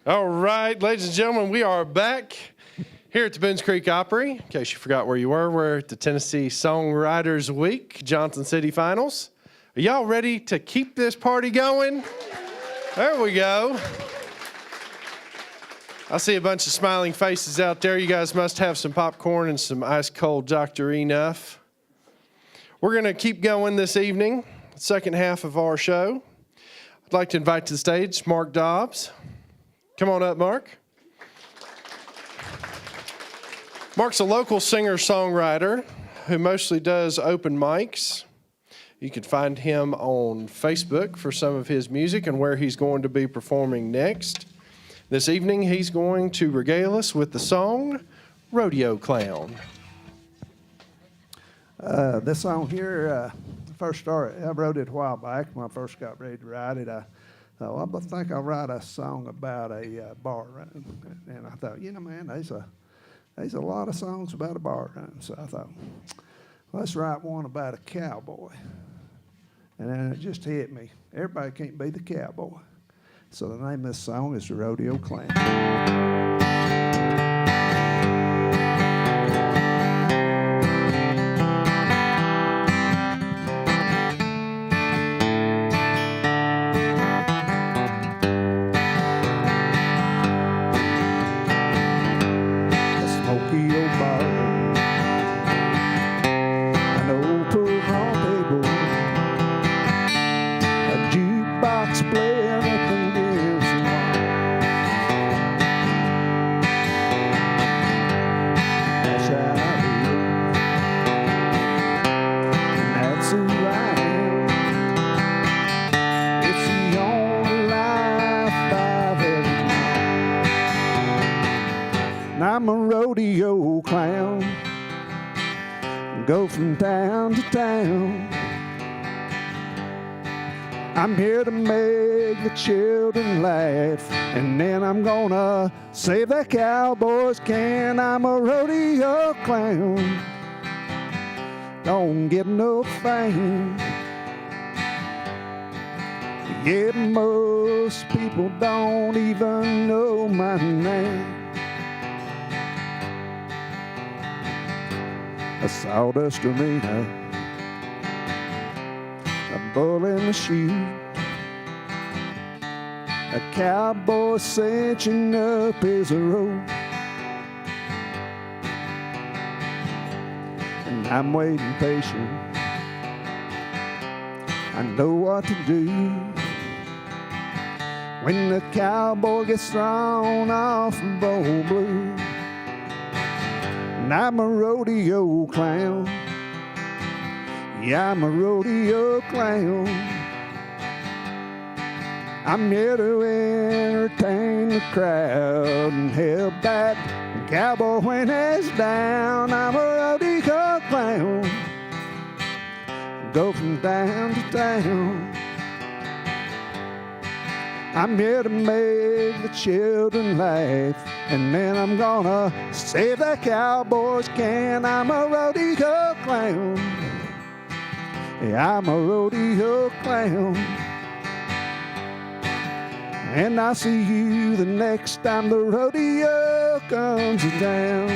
All right, ladies and gentlemen, we are back here at the Boones Creek Opry. In case you forgot where you were, we're at the Tennessee Songwriters Week, Johnson City Finals. Are y'all ready to keep this party going? There we go. I see a bunch of smiling faces out there. You guys must have some popcorn and some ice cold Dr. Enough. We're going to keep going this evening, second half of our show. I'd like to invite to the stage Mark Dobbs. Come on up, Mark. Mark's a local singer-songwriter who mostly does open mics. You can find him on Facebook for some of his music and where he's going to be performing next. This evening, he's going to regale us with the song, Rodeo Clown. This song here, first started, I wrote it a while back when I first got ready to write it. I think I'll write a song about a bar run. And I thought, man, there's a lot of songs about a bar run. So I thought, let's write one about a cowboy. And then it just hit me. Everybody can't be the cowboy. So the name of this song is The Rodeo Clown. I'm a rodeo clown, go from town to town. I'm here to make the children laugh, and then I'm gonna save the cowboys can. I'm a rodeo clown, don't get no fame. Yet most people don't even know my name. A sawdust arena, a bull in the chute, a cowboy cinching up his rope, and I'm waiting patient. I know what to do when the cowboy gets thrown off of Old Blue. And I'm a rodeo clown. Yeah, I'm a rodeo clown. I'm here to entertain the crowd and help that cowboy when he's down. I'm a rodeo clown. Go from town to town. I'm here to make the children laugh, and then I'm gonna save the cowboys can. I'm a rodeo clown. Yeah, I'm a rodeo clown. And I'll see you the next time the rodeo comes to town.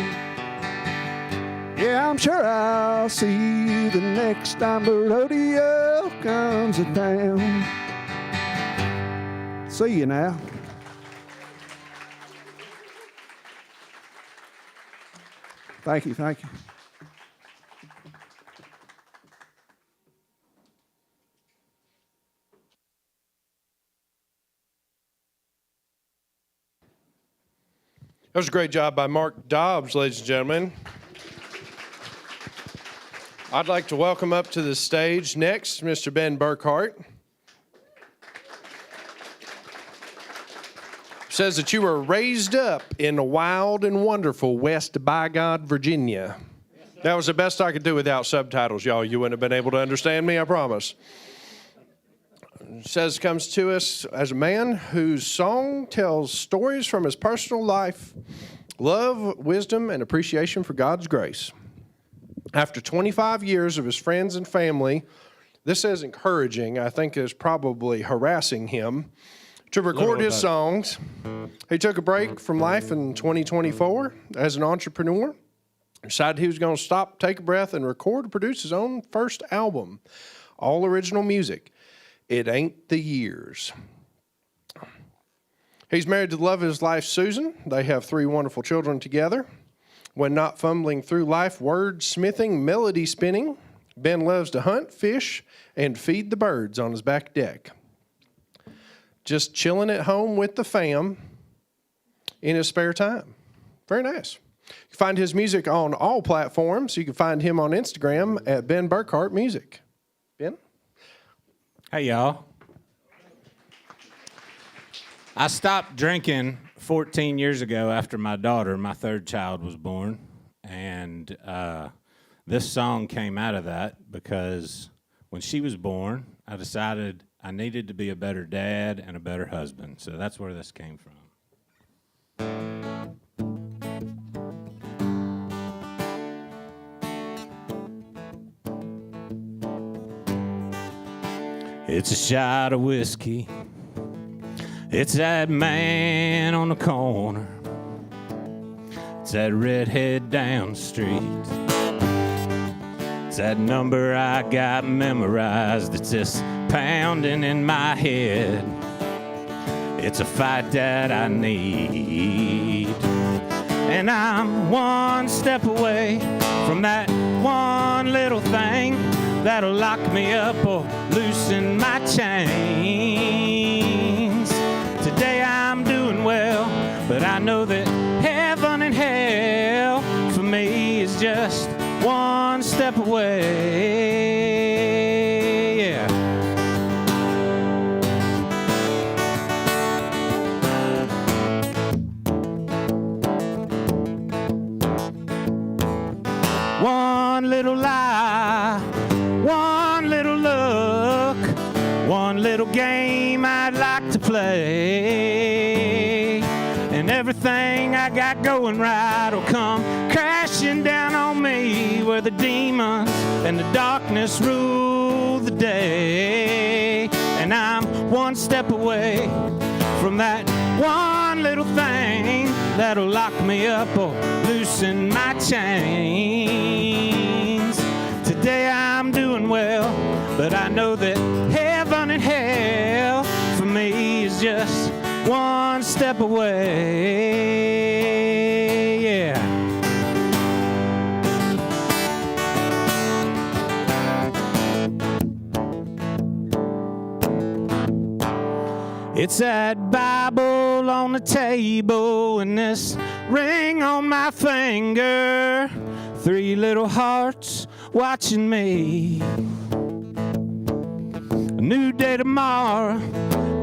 Yeah, I'm sure I'll see you the next time the rodeo comes to town. See you now. Thank you, thank you. That was a great job by Mark Dobbs, ladies and gentlemen. I'd like to welcome up to the stage next Mr. Ben Burkhart. Says that you were raised up in the wild and wonderful West Bygod, Virginia. That was the best I could do without subtitles, y'all. You wouldn't have been able to understand me, I promise. Says comes to us as a man whose song tells stories from his personal life, love, wisdom, and appreciation for God's grace. After 25 years of his friends and family, this is encouraging. I think is probably harassing him. to record his songs. He took a break from life in 2024 as an entrepreneur. Decided he was going to stop, take a breath, and record and produce his own first album. All original music. It Ain't the Years. He's married to the love of his life, Susan. They have 3 wonderful children together. When not fumbling through life, wordsmithing, melody spinning, Ben loves to hunt, fish, and feed the birds on his back deck. Just chilling at home with the fam in his spare time. Very nice. You can find his music on all platforms. You can find him on Instagram at Ben Burkhart Music. Ben? Hey, y'all. I stopped drinking 14 years ago after my daughter, my 3rd child, was born. And this song came out of that because when she was born, I decided I needed to be a better dad and a better husband. So that's where this came from. It's a shot of whiskey. It's that man on the corner. It's that redhead down the street. It's that number I got memorized. It's just pounding in my head. It's a fight that I need. And I'm one step away from that one little thing that'll lock me up or loosen my chains. Today I'm doing well, but I know that heaven and hell for me is just one step away. Yeah. One little lie, one little look, one little game I'd like to play, and everything I got going right will come crashing down on me, where the demons and the darkness rule the day. And I'm one step away from that one little thing that'll lock me up or loosen my chains. Today I'm doing well, but I know that heaven and hell for me is just one step away. Yeah. It's that Bible on the table and this ring on my finger. 3 little hearts watching me. A new day tomorrow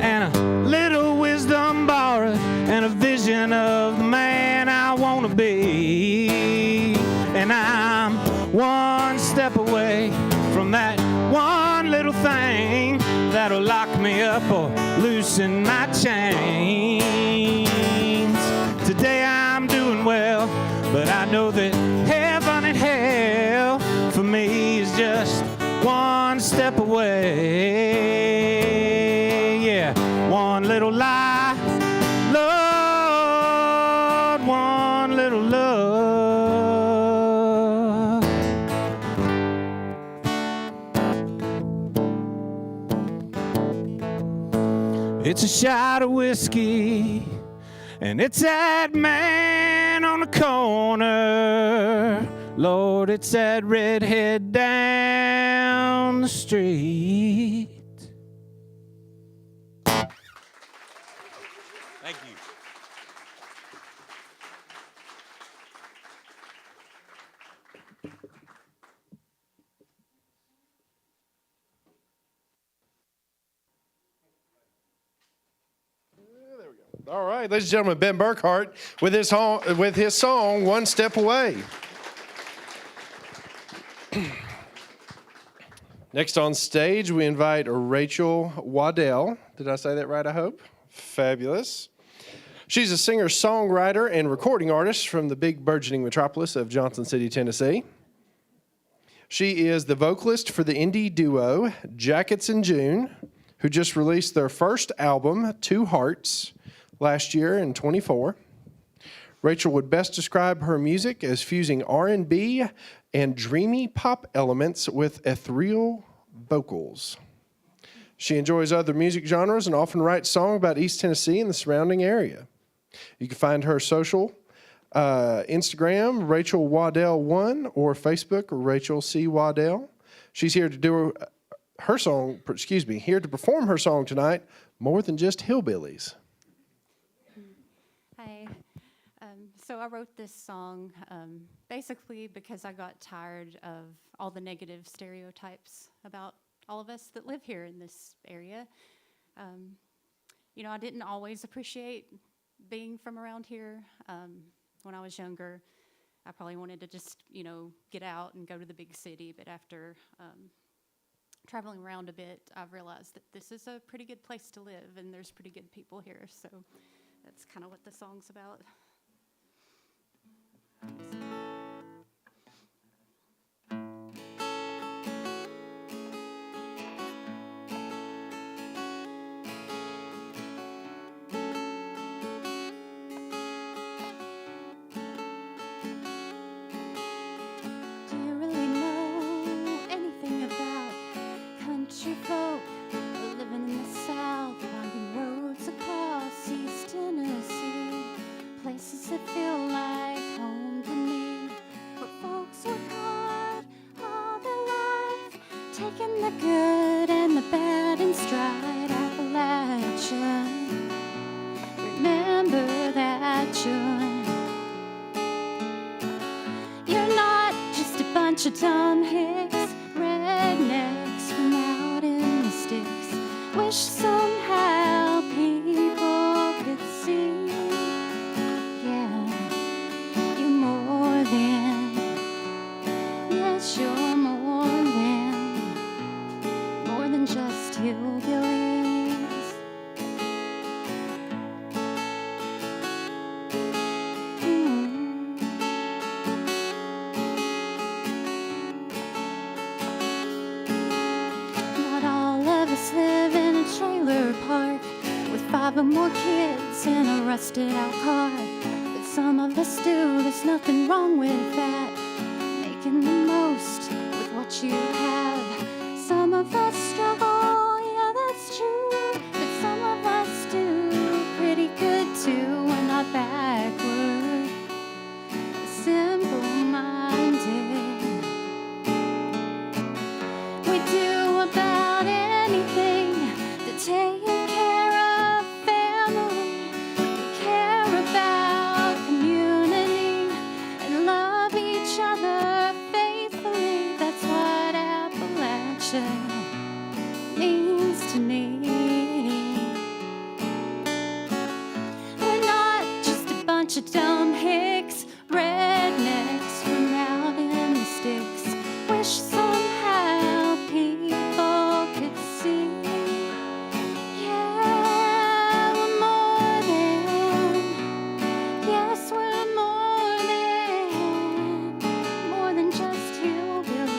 and a little wisdom borrowed and a vision of the man I want to be. And I'm one step away from that one little thing that'll lock me up or loosen my chains. Today I'm doing well, but I know that heaven and hell for me is just one step away. Yeah, one little lie, Lord, one little love. It's a shot of whiskey, and it's that man on the corner. Lord, it's that redhead down the street. Thank you. All right, ladies and gentlemen, Ben Burkhart with his song, One Step Away. Next on stage, we invite Rachel Waddell. Did I say that right, I hope? Fabulous. She's a singer, songwriter, and recording artist from the big burgeoning metropolis of Johnson City, Tennessee. She is the vocalist for the indie duo Jackets in June, who just released their first album, Two Hearts, last year in 24. Rachel would best describe her music as fusing R&B and dreamy pop elements with ethereal vocals. She enjoys other music genres and often writes songs about East Tennessee and the surrounding area. You can find her social, Instagram, Rachel Waddell 1, or Facebook, Rachel C. Waddell. She's here to do here to perform her song tonight, More Than Just Hillbillies. Hi. So I wrote this song basically because I got tired of all the negative stereotypes about all of us that live here in this area. I didn't always appreciate being from around here. When I was younger, I probably wanted to just, get out and go to the big city. But after traveling around a bit, I've realized that this is a pretty good place to live and there's pretty good people here. So that's kind of what the song's about. Taking the good and the bad in stride, Appalachia. Remember that you're not just a bunch of dumb hicks, rednecks from out in the sticks. Wish somehow people could see, yeah, you're more than, yes, you're more than just hillbillies. Not all of us live in a trailer park with 5 or more kids in a rusted out car, but some of us do. There's nothing wrong with that, making the most with what you have. Some of us struggle, yeah, that's true, but some of us do pretty good too. We're not backward, simple-minded. We do about anything to take care of family. We care about community and love each other faithfully. That's what Appalachia means to me. We're not just a bunch of dumb hicks, rednecks from out in the sticks. Wish somehow people could see, yeah, we're more than, yes, we're more than just hillbillies.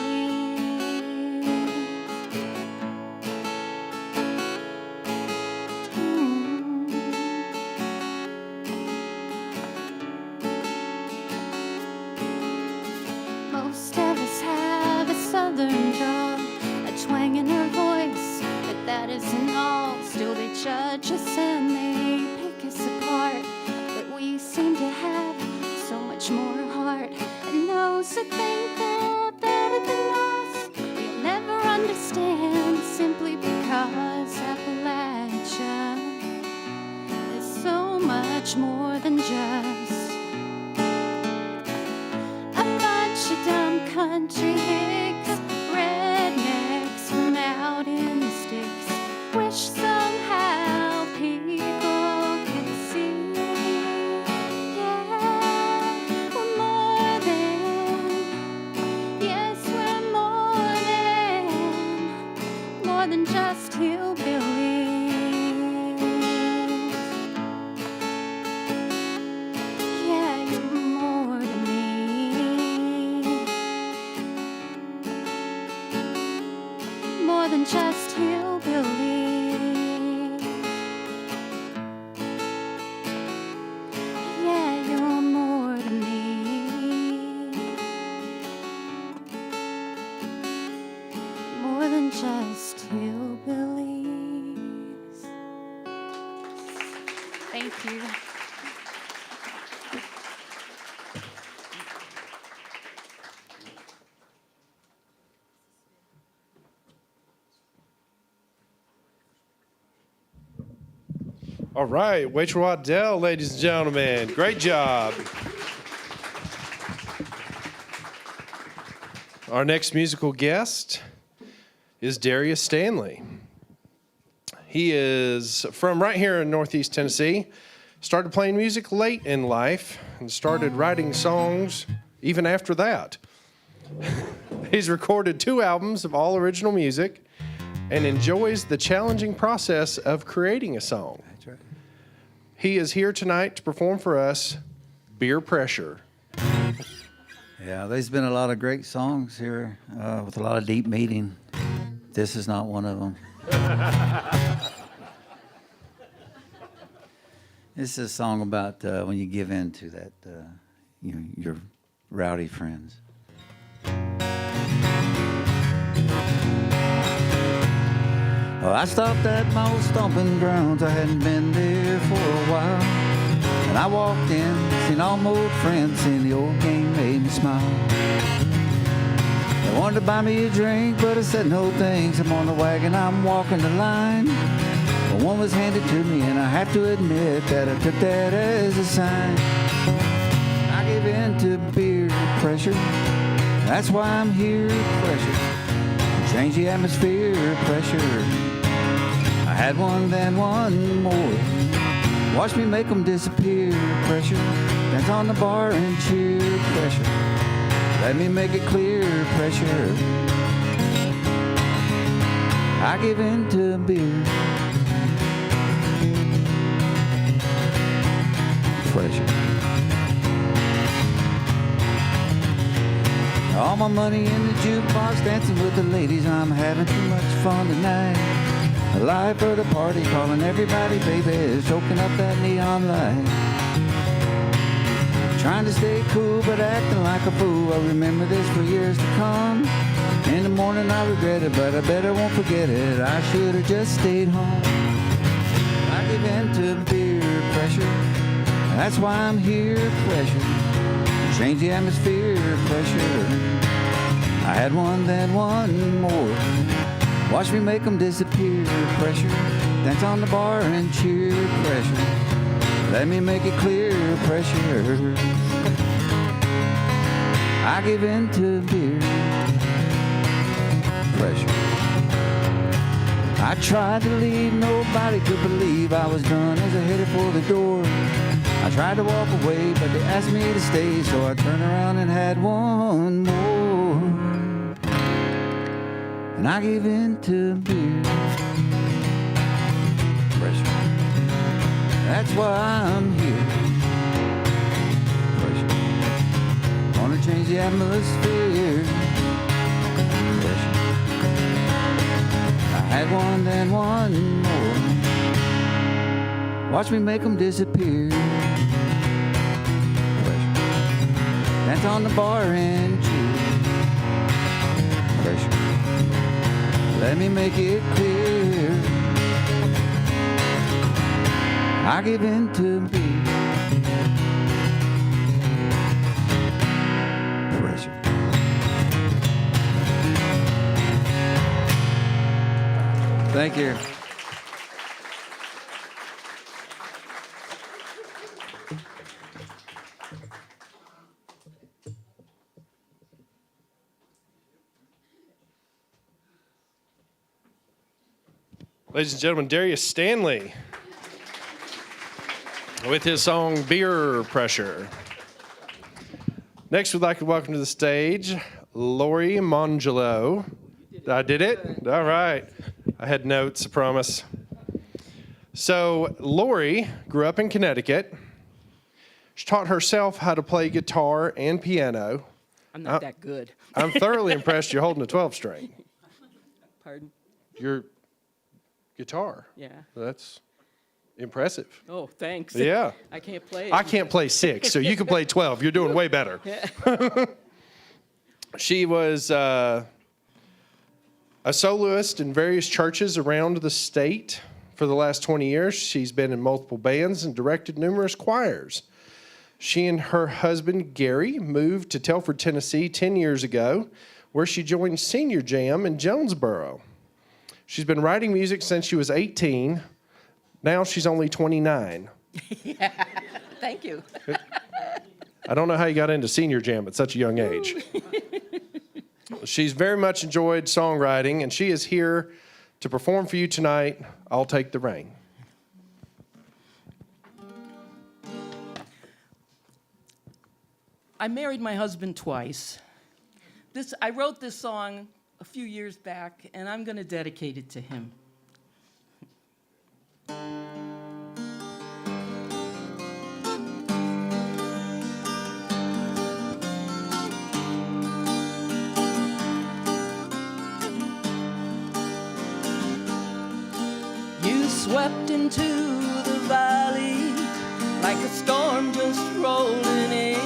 Most of us have a southern drawl, a twang in our voice, but that isn't all. Still they judge us and they pick us apart, but we seem to have so much more heart. And those who think they're better than us, we'll never understand, simply because Appalachia is so much more than just a bunch of dumb country hicks, rednecks from out in the sticks. Wish somehow people could see, yeah, we're more than, yes, we're more than just hillbillies. Yeah, you're more than me. Thank you. All right, Rachel Waddell, ladies and gentlemen. Great job. Our next musical guest is Darris Stanley. He is from right here in Northeast Tennessee. Started playing music late in life and started writing songs even after that. He's recorded 2 albums of all original music and enjoys the challenging process of creating a song. That's right. He is here tonight to perform for us Beer Pressure. Yeah, there's been a lot of great songs here with a lot of deep meaning. This is not one of them. This is a song about when you give in to that, your rowdy friends. Well, I stopped at my old stomping grounds. I hadn't been there for a while. And I walked in, seen all my old friends, and the old game made me smile. They wanted to buy me a drink, but I said no thanks. I'm on the wagon, I'm walking the line. But one was handed to me, and I have to admit that I took that as a sign. I gave in to beer pressure. That's why I'm here, pressure. Change the atmosphere, pressure. I had one, then one more. Watch me make them disappear, pressure. Dance on the bar and cheer, pressure. Let me make it clear, pressure. I give in to beer. Pressure. All my money in the jukebox, dancing with the ladies. I'm having too much fun tonight. Alive for the party, calling everybody baby, soaking up that neon light. Trying to stay cool, but acting like a fool. I remember this for years to come. In the morning I regret it, but I bet I won't forget it. I should have just stayed home. I give in to beer pressure. That's why I'm here, pressure. Change the atmosphere, pressure. I had one, then one more. Watch me make them disappear, pressure. Dance on the bar and cheer, pressure. Let me make it clear, pressure. I give in to beer, pressure. I tried to leave, nobody could believe I was done as I headed for the door. I tried to walk away, but they asked me to stay, so I turned around and had one more. And I gave in to beer pressure. That's why I'm here. Pressure. Wanna change the atmosphere. Pressure. I had one, then one more. Watch me make them disappear. Pressure. Dance on the bar and cheer. Pressure. Let me make it clear. I give in to beer. Pressure. Thank you. Ladies and gentlemen, Darris Stanley with his song Beer Pressure. Next, we'd like to welcome to the stage Lori Mongillo. I did it? All right. I had notes, I promise. So, Lori grew up in Connecticut. She taught herself how to play guitar and piano. I'm not that good. I'm thoroughly impressed you're holding a 12-string. Pardon? Your guitar. Yeah. That's impressive. Oh, thanks. Yeah. I can't play. I can't play 6, so you can play 12. You're doing way better. She was a soloist in various churches around the state For the last 20 years, she's been in multiple bands and directed numerous choirs. She and her husband, Gary, moved to Telford, Tennessee 10 years ago, where she joined Senior Jam in Jonesboro. She's been writing music since she was 18. Now she's only 29. Yeah, thank you. I don't know how you got into Senior Jam at such a young age. She's very much enjoyed songwriting, and she is here to perform for you tonight, I'll Take the Rain. I married my husband twice. I wrote this song a few years back, and I'm going to dedicate it to him. You swept into the valley like a storm just rolling in.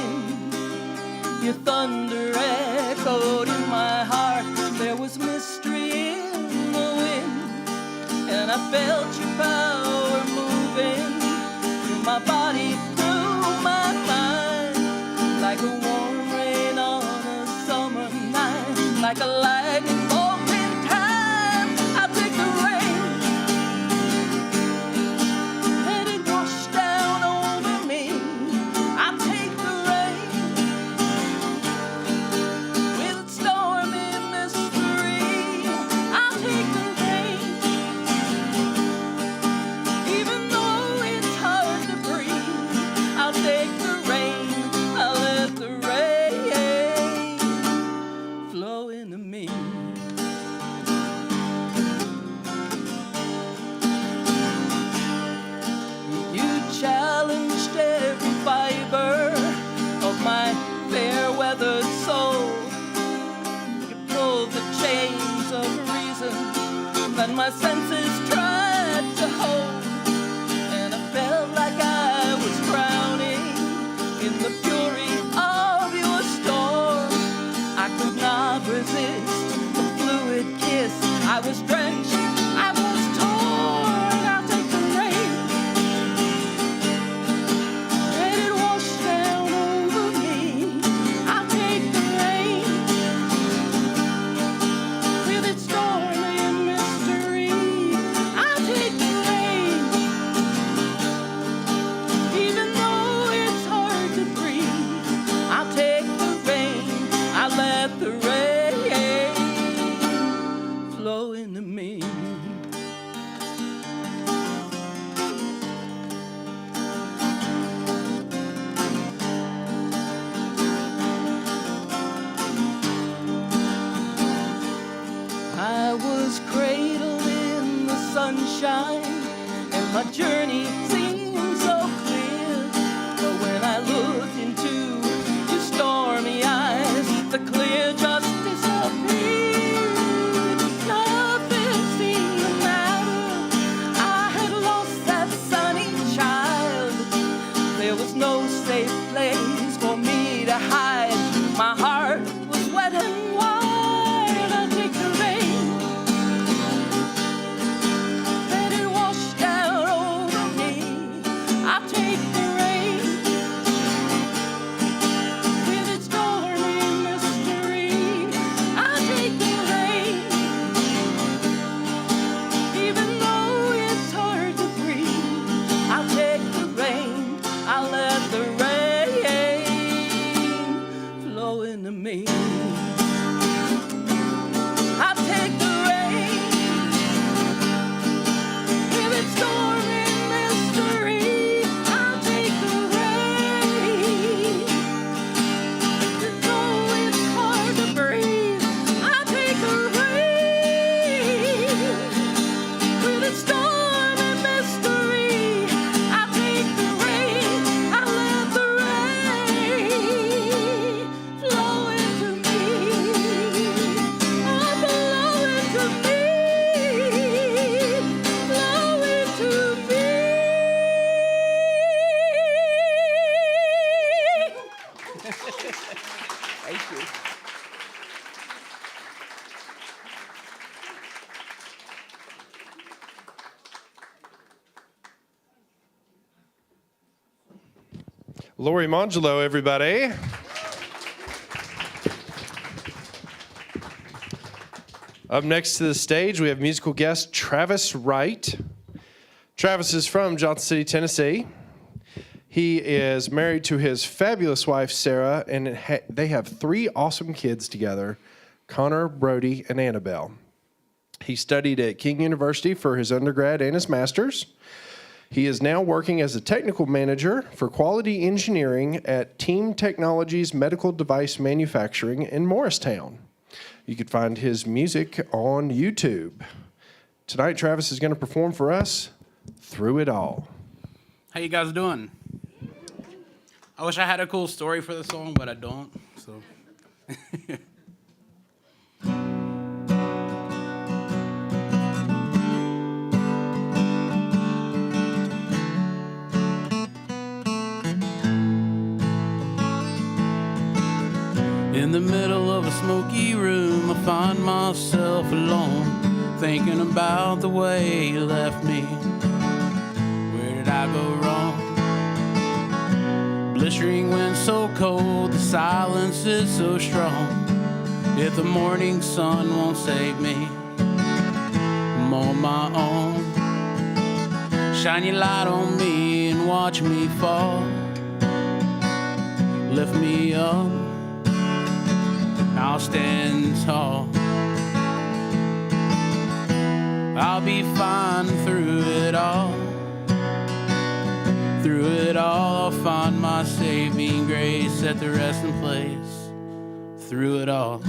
Your thunder echoed in my heart. There was mystery in the wind, and I felt your power moving through my body, through my mind, like a warm rain on a summer night, like a lightning bolt in time. I'll take the rain, let it wash down over me. I'll take the rain, with its stormy mystery. I'll take the rain, even though it's hard to breathe. I'll take the rain, I'll let the rain flow into me. Lori Mongillo, everybody. Up next to the stage, we have musical guest Travis Wright. Travis is from Johnson City, Tennessee. He is married to his fabulous wife, Sarah, and they have 3 awesome kids together, Connor, Brody, and Annabelle. He studied at King University for his undergrad and his master's. He is now working as a technical manager for quality engineering at Team Technologies Medical Device Manufacturing in Morristown. You can find his music on YouTube. Tonight, Travis is going to perform for us Through It All. How you guys doing? I wish I had a cool story for the song, but I don't, so. In the middle of a smoky room, I find myself alone, thinking about the way you left me. Where did I go wrong? Blistering wind so cold, the silence is so strong. If the morning sun won't save me, I'm on my own. Shine your light on me and watch me fall. Lift me up, I'll stand tall. I'll be fine through it all. Through it all, I'll find my saving grace at the resting place. Through it all.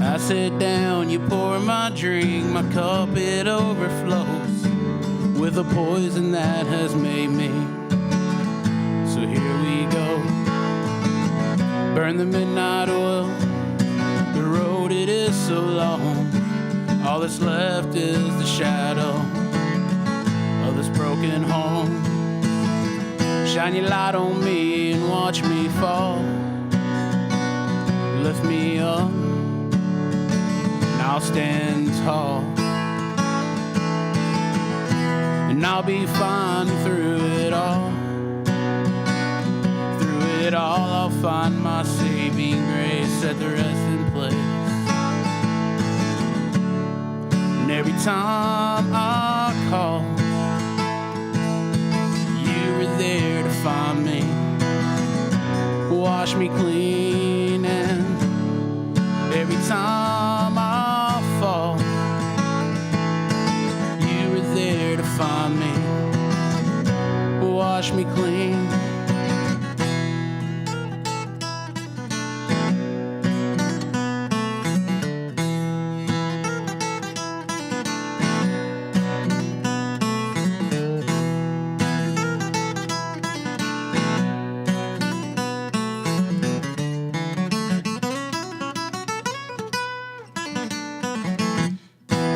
I sit down, you pour my drink, my cup it overflows with the poison that has made me. So here we go. Burn the midnight oil, the road it is so long. All that's left is the shadow of this broken home. Shine your light on me and watch me fall. Lift me up, I'll stand tall, and I'll be fine through it all. Through it all, I'll find my saving grace at the resting place. And every time I call, you were there to find me, wash me clean, and every time I fall, you were there to find me, wash me clean.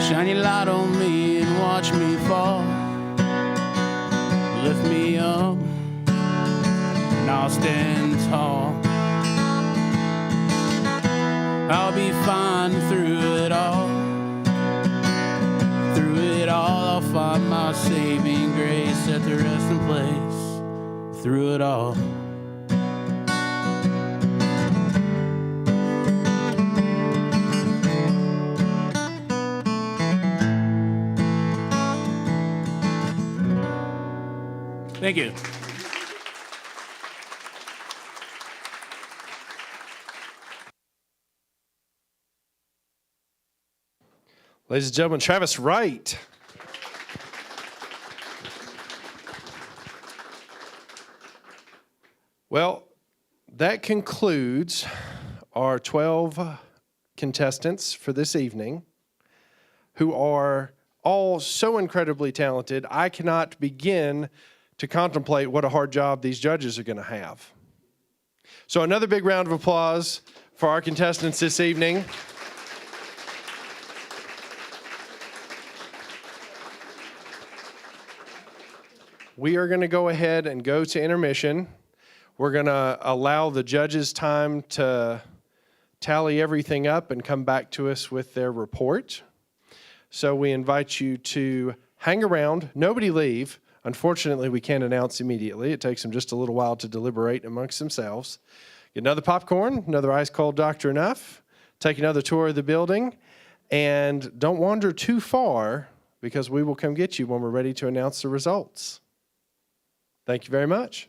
Shine your light on me and watch me fall. Lift me up, and I'll stand tall. I'll be fine through it all. Through it all, I'll find my saving grace at the resting place. Through it all. Thank you. Ladies and gentlemen, Travis Wright. Well, that concludes our 12 contestants for this evening, who are all so incredibly talented. I cannot begin to contemplate what a hard job these judges are going to have. So another big round of applause for our contestants this evening. We are going to go ahead and go to intermission. We're going to allow the judges time to tally everything up and come back to us with their report. So we invite you to hang around, nobody leave. Unfortunately, we can't announce immediately. It takes them just a little while to deliberate amongst themselves. Get another popcorn, another ice cold Dr. Enough, take another tour of the building, and don't wander too far because we will come get you when we're ready to announce the results. Thank you very much.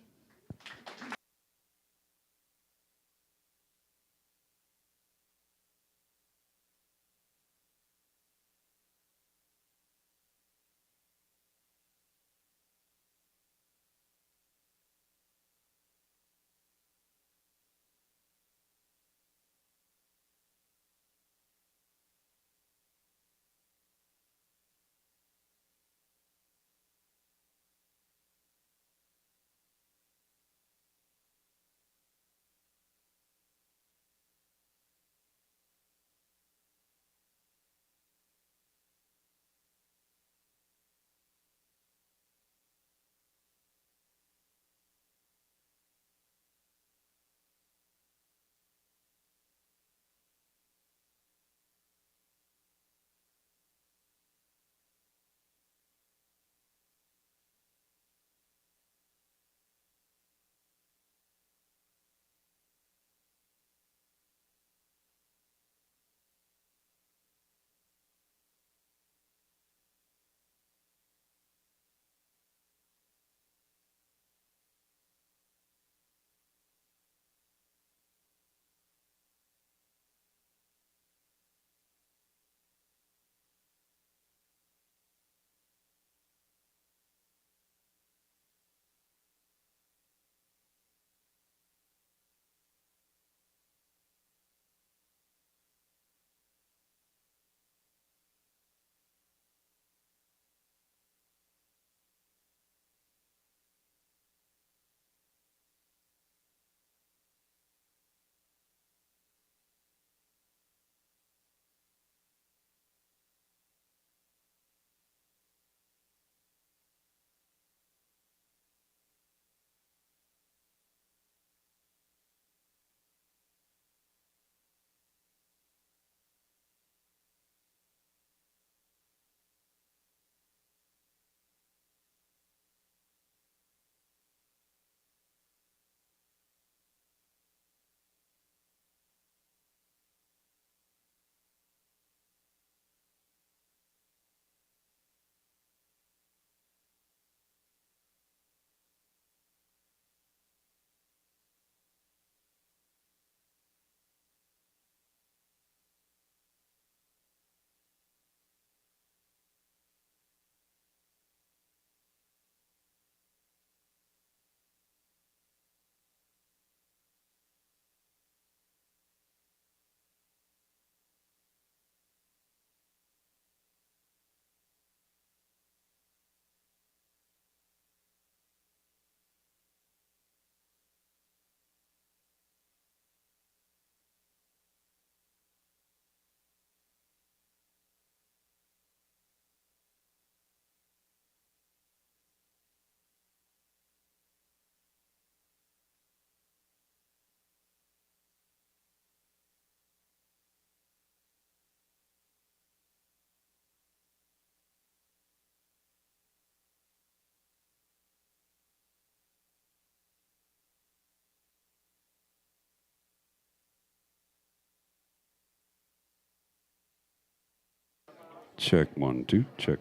Check 1, 2, check.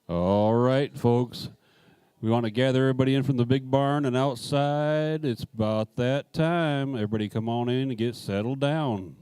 All right, folks. We want to gather everybody in from the big barn and outside. It's about that time. Everybody come on in and get settled down.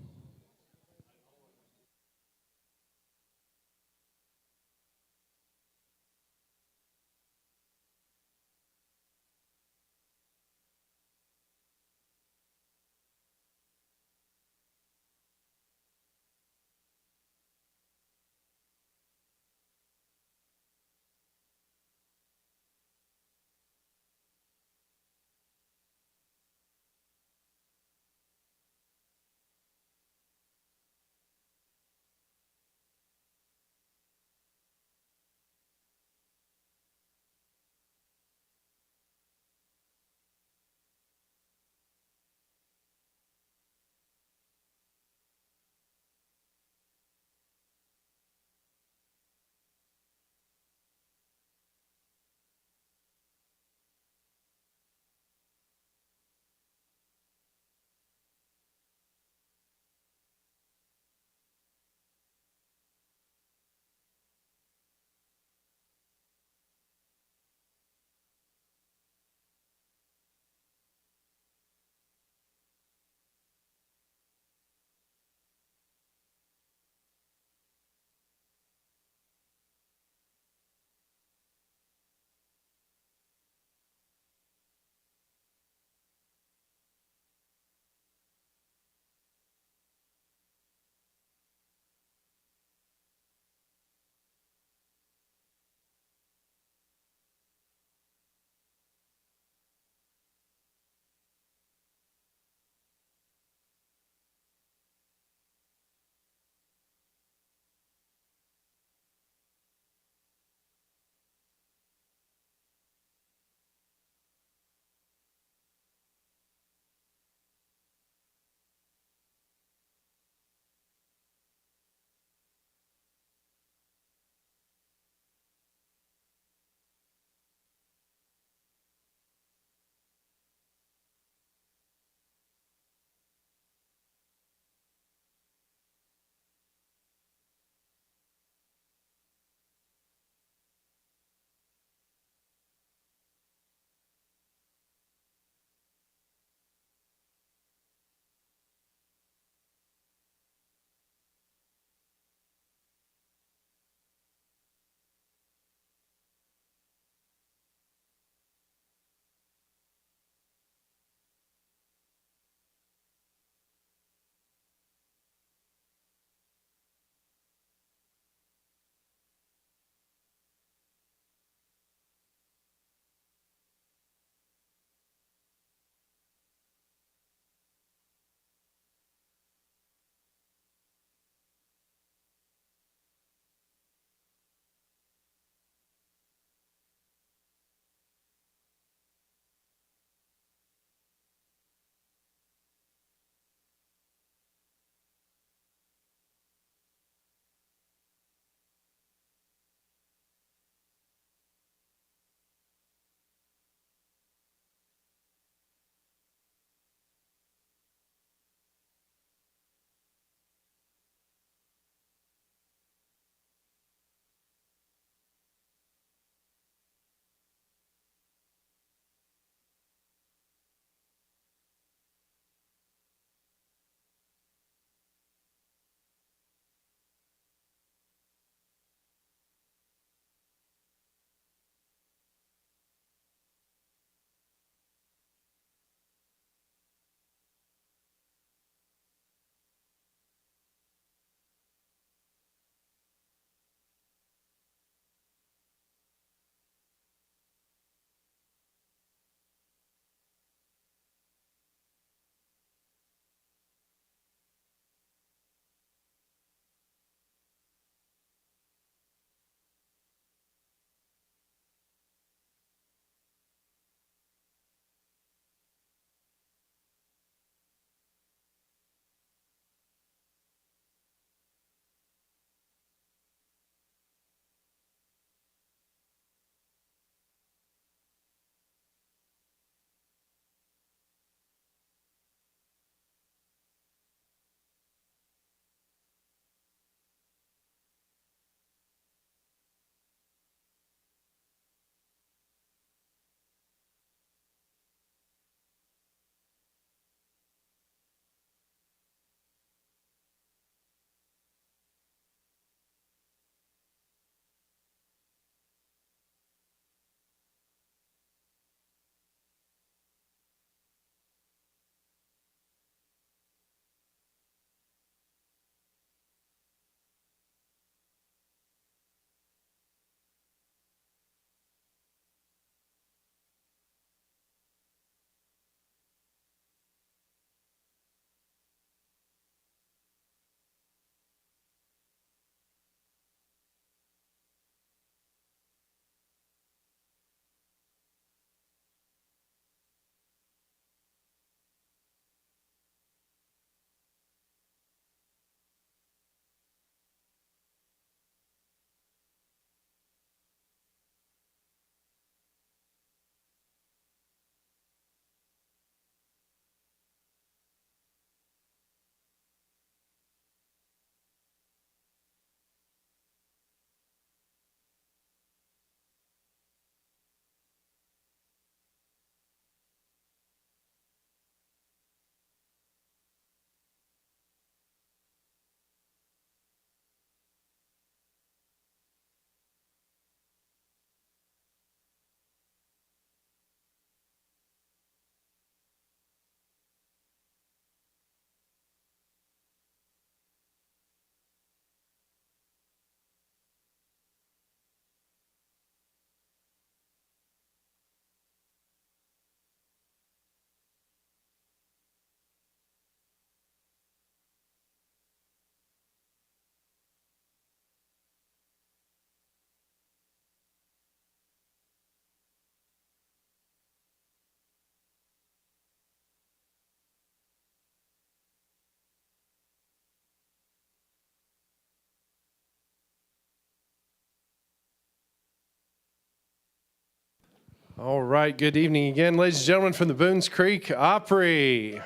All right, good evening again, ladies and gentlemen from the Boones Creek Opry.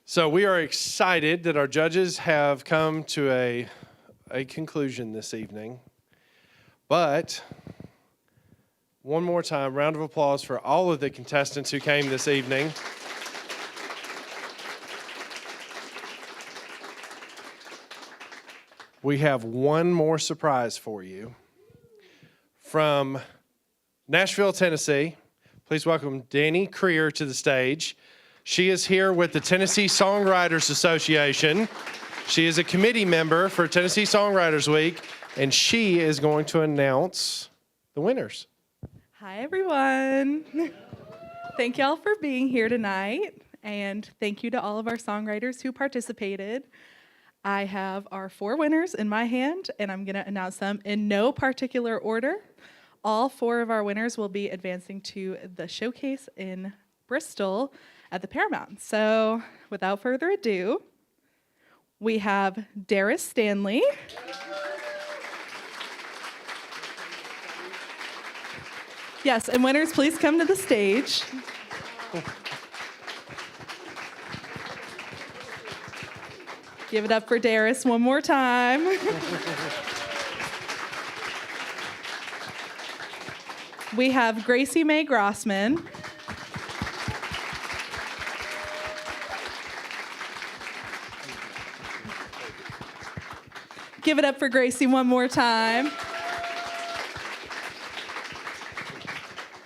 So we are excited that our judges have come to a conclusion this evening. But one more time, round of applause for all of the contestants who came this evening. We have one more surprise for you. From Nashville, Tennessee, please welcome Danny Creer to the stage. She is here with the Tennessee Songwriters Association. She is a committee member for Tennessee Songwriters Week, and she is going to announce the winners. Hi, everyone. Thank y'all for being here tonight, and thank you to all of our songwriters who participated. I have our 4 winners in my hand, and I'm going to announce them in no particular order. All 4 of our winners will be advancing to the showcase in Bristol at the Paramount. So without further ado, we have Darris Stanley. Yes, and winners, please come to the stage. Give it up for Darris one more time. We have Gracie Mae Grossman. Give it up for Gracie one more time.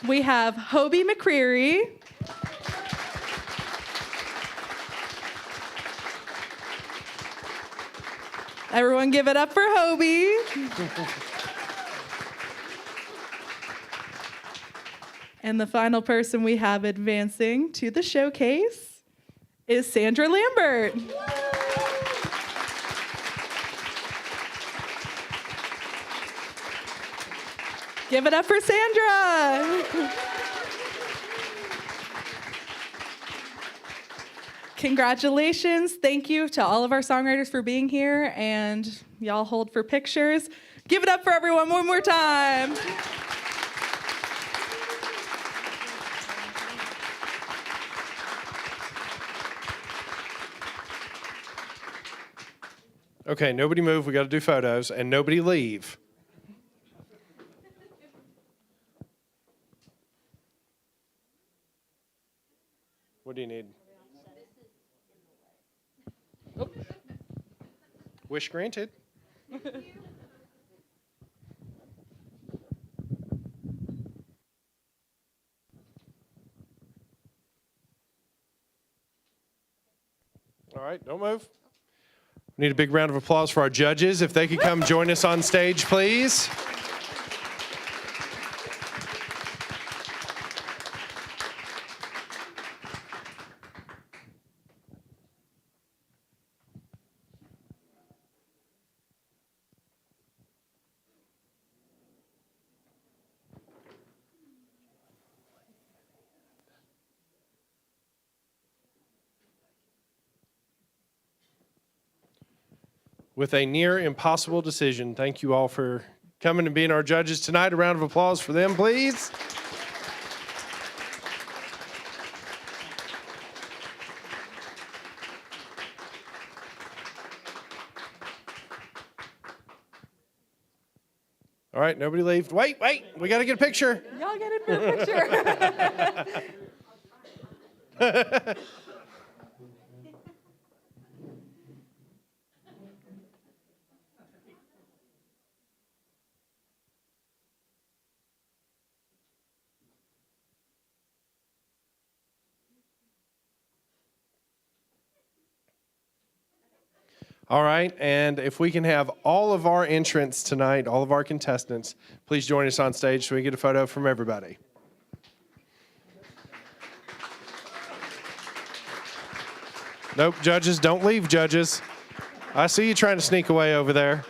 We have Hobbie McCreary. Everyone give it up for Hobbie. And the final person we have advancing to the showcase is Sandra Lambert. Give it up for Sandra. Congratulations. Thank you to all of our songwriters for being here, and y'all hold for pictures. Give it up for everyone one more time. Okay, nobody move. We got to do photos, and nobody leave. What do you need? Oh. Wish granted. All right, don't move. We need a big round of applause for our judges. If they could come join us on stage, please. With a near impossible decision, thank you all for coming and being our judges tonight. A round of applause for them, please. All right, nobody leave. Wait, we got to get a picture. Y'all get in for a picture. All right, and if we can have all of our entrants tonight, all of our contestants, please join us on stage so we can get a photo from everybody. Nope, judges, don't leave, judges. I see you trying to sneak away over there.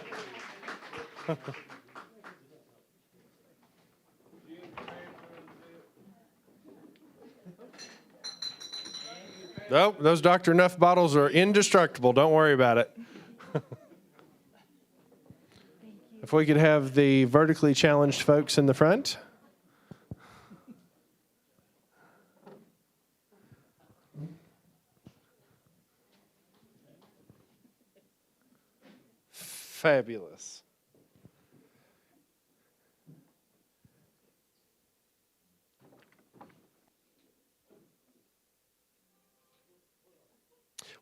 Nope, those Dr. Nuff bottles are indestructible. Don't worry about it. If we could have the vertically challenged folks in the front. Fabulous.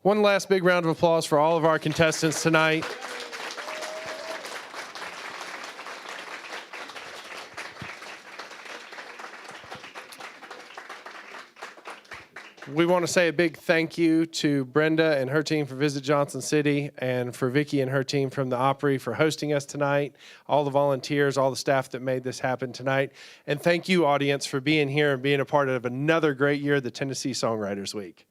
One last big round of applause for all of our contestants tonight. We want to say a big thank you to Brenda and her team for Visit Johnson City, and for Vicki and her team from the Opry for hosting us tonight, all the volunteers, all the staff that made this happen tonight. And thank you, audience, for being here and being a part of another great year of the Tennessee Songwriters Week.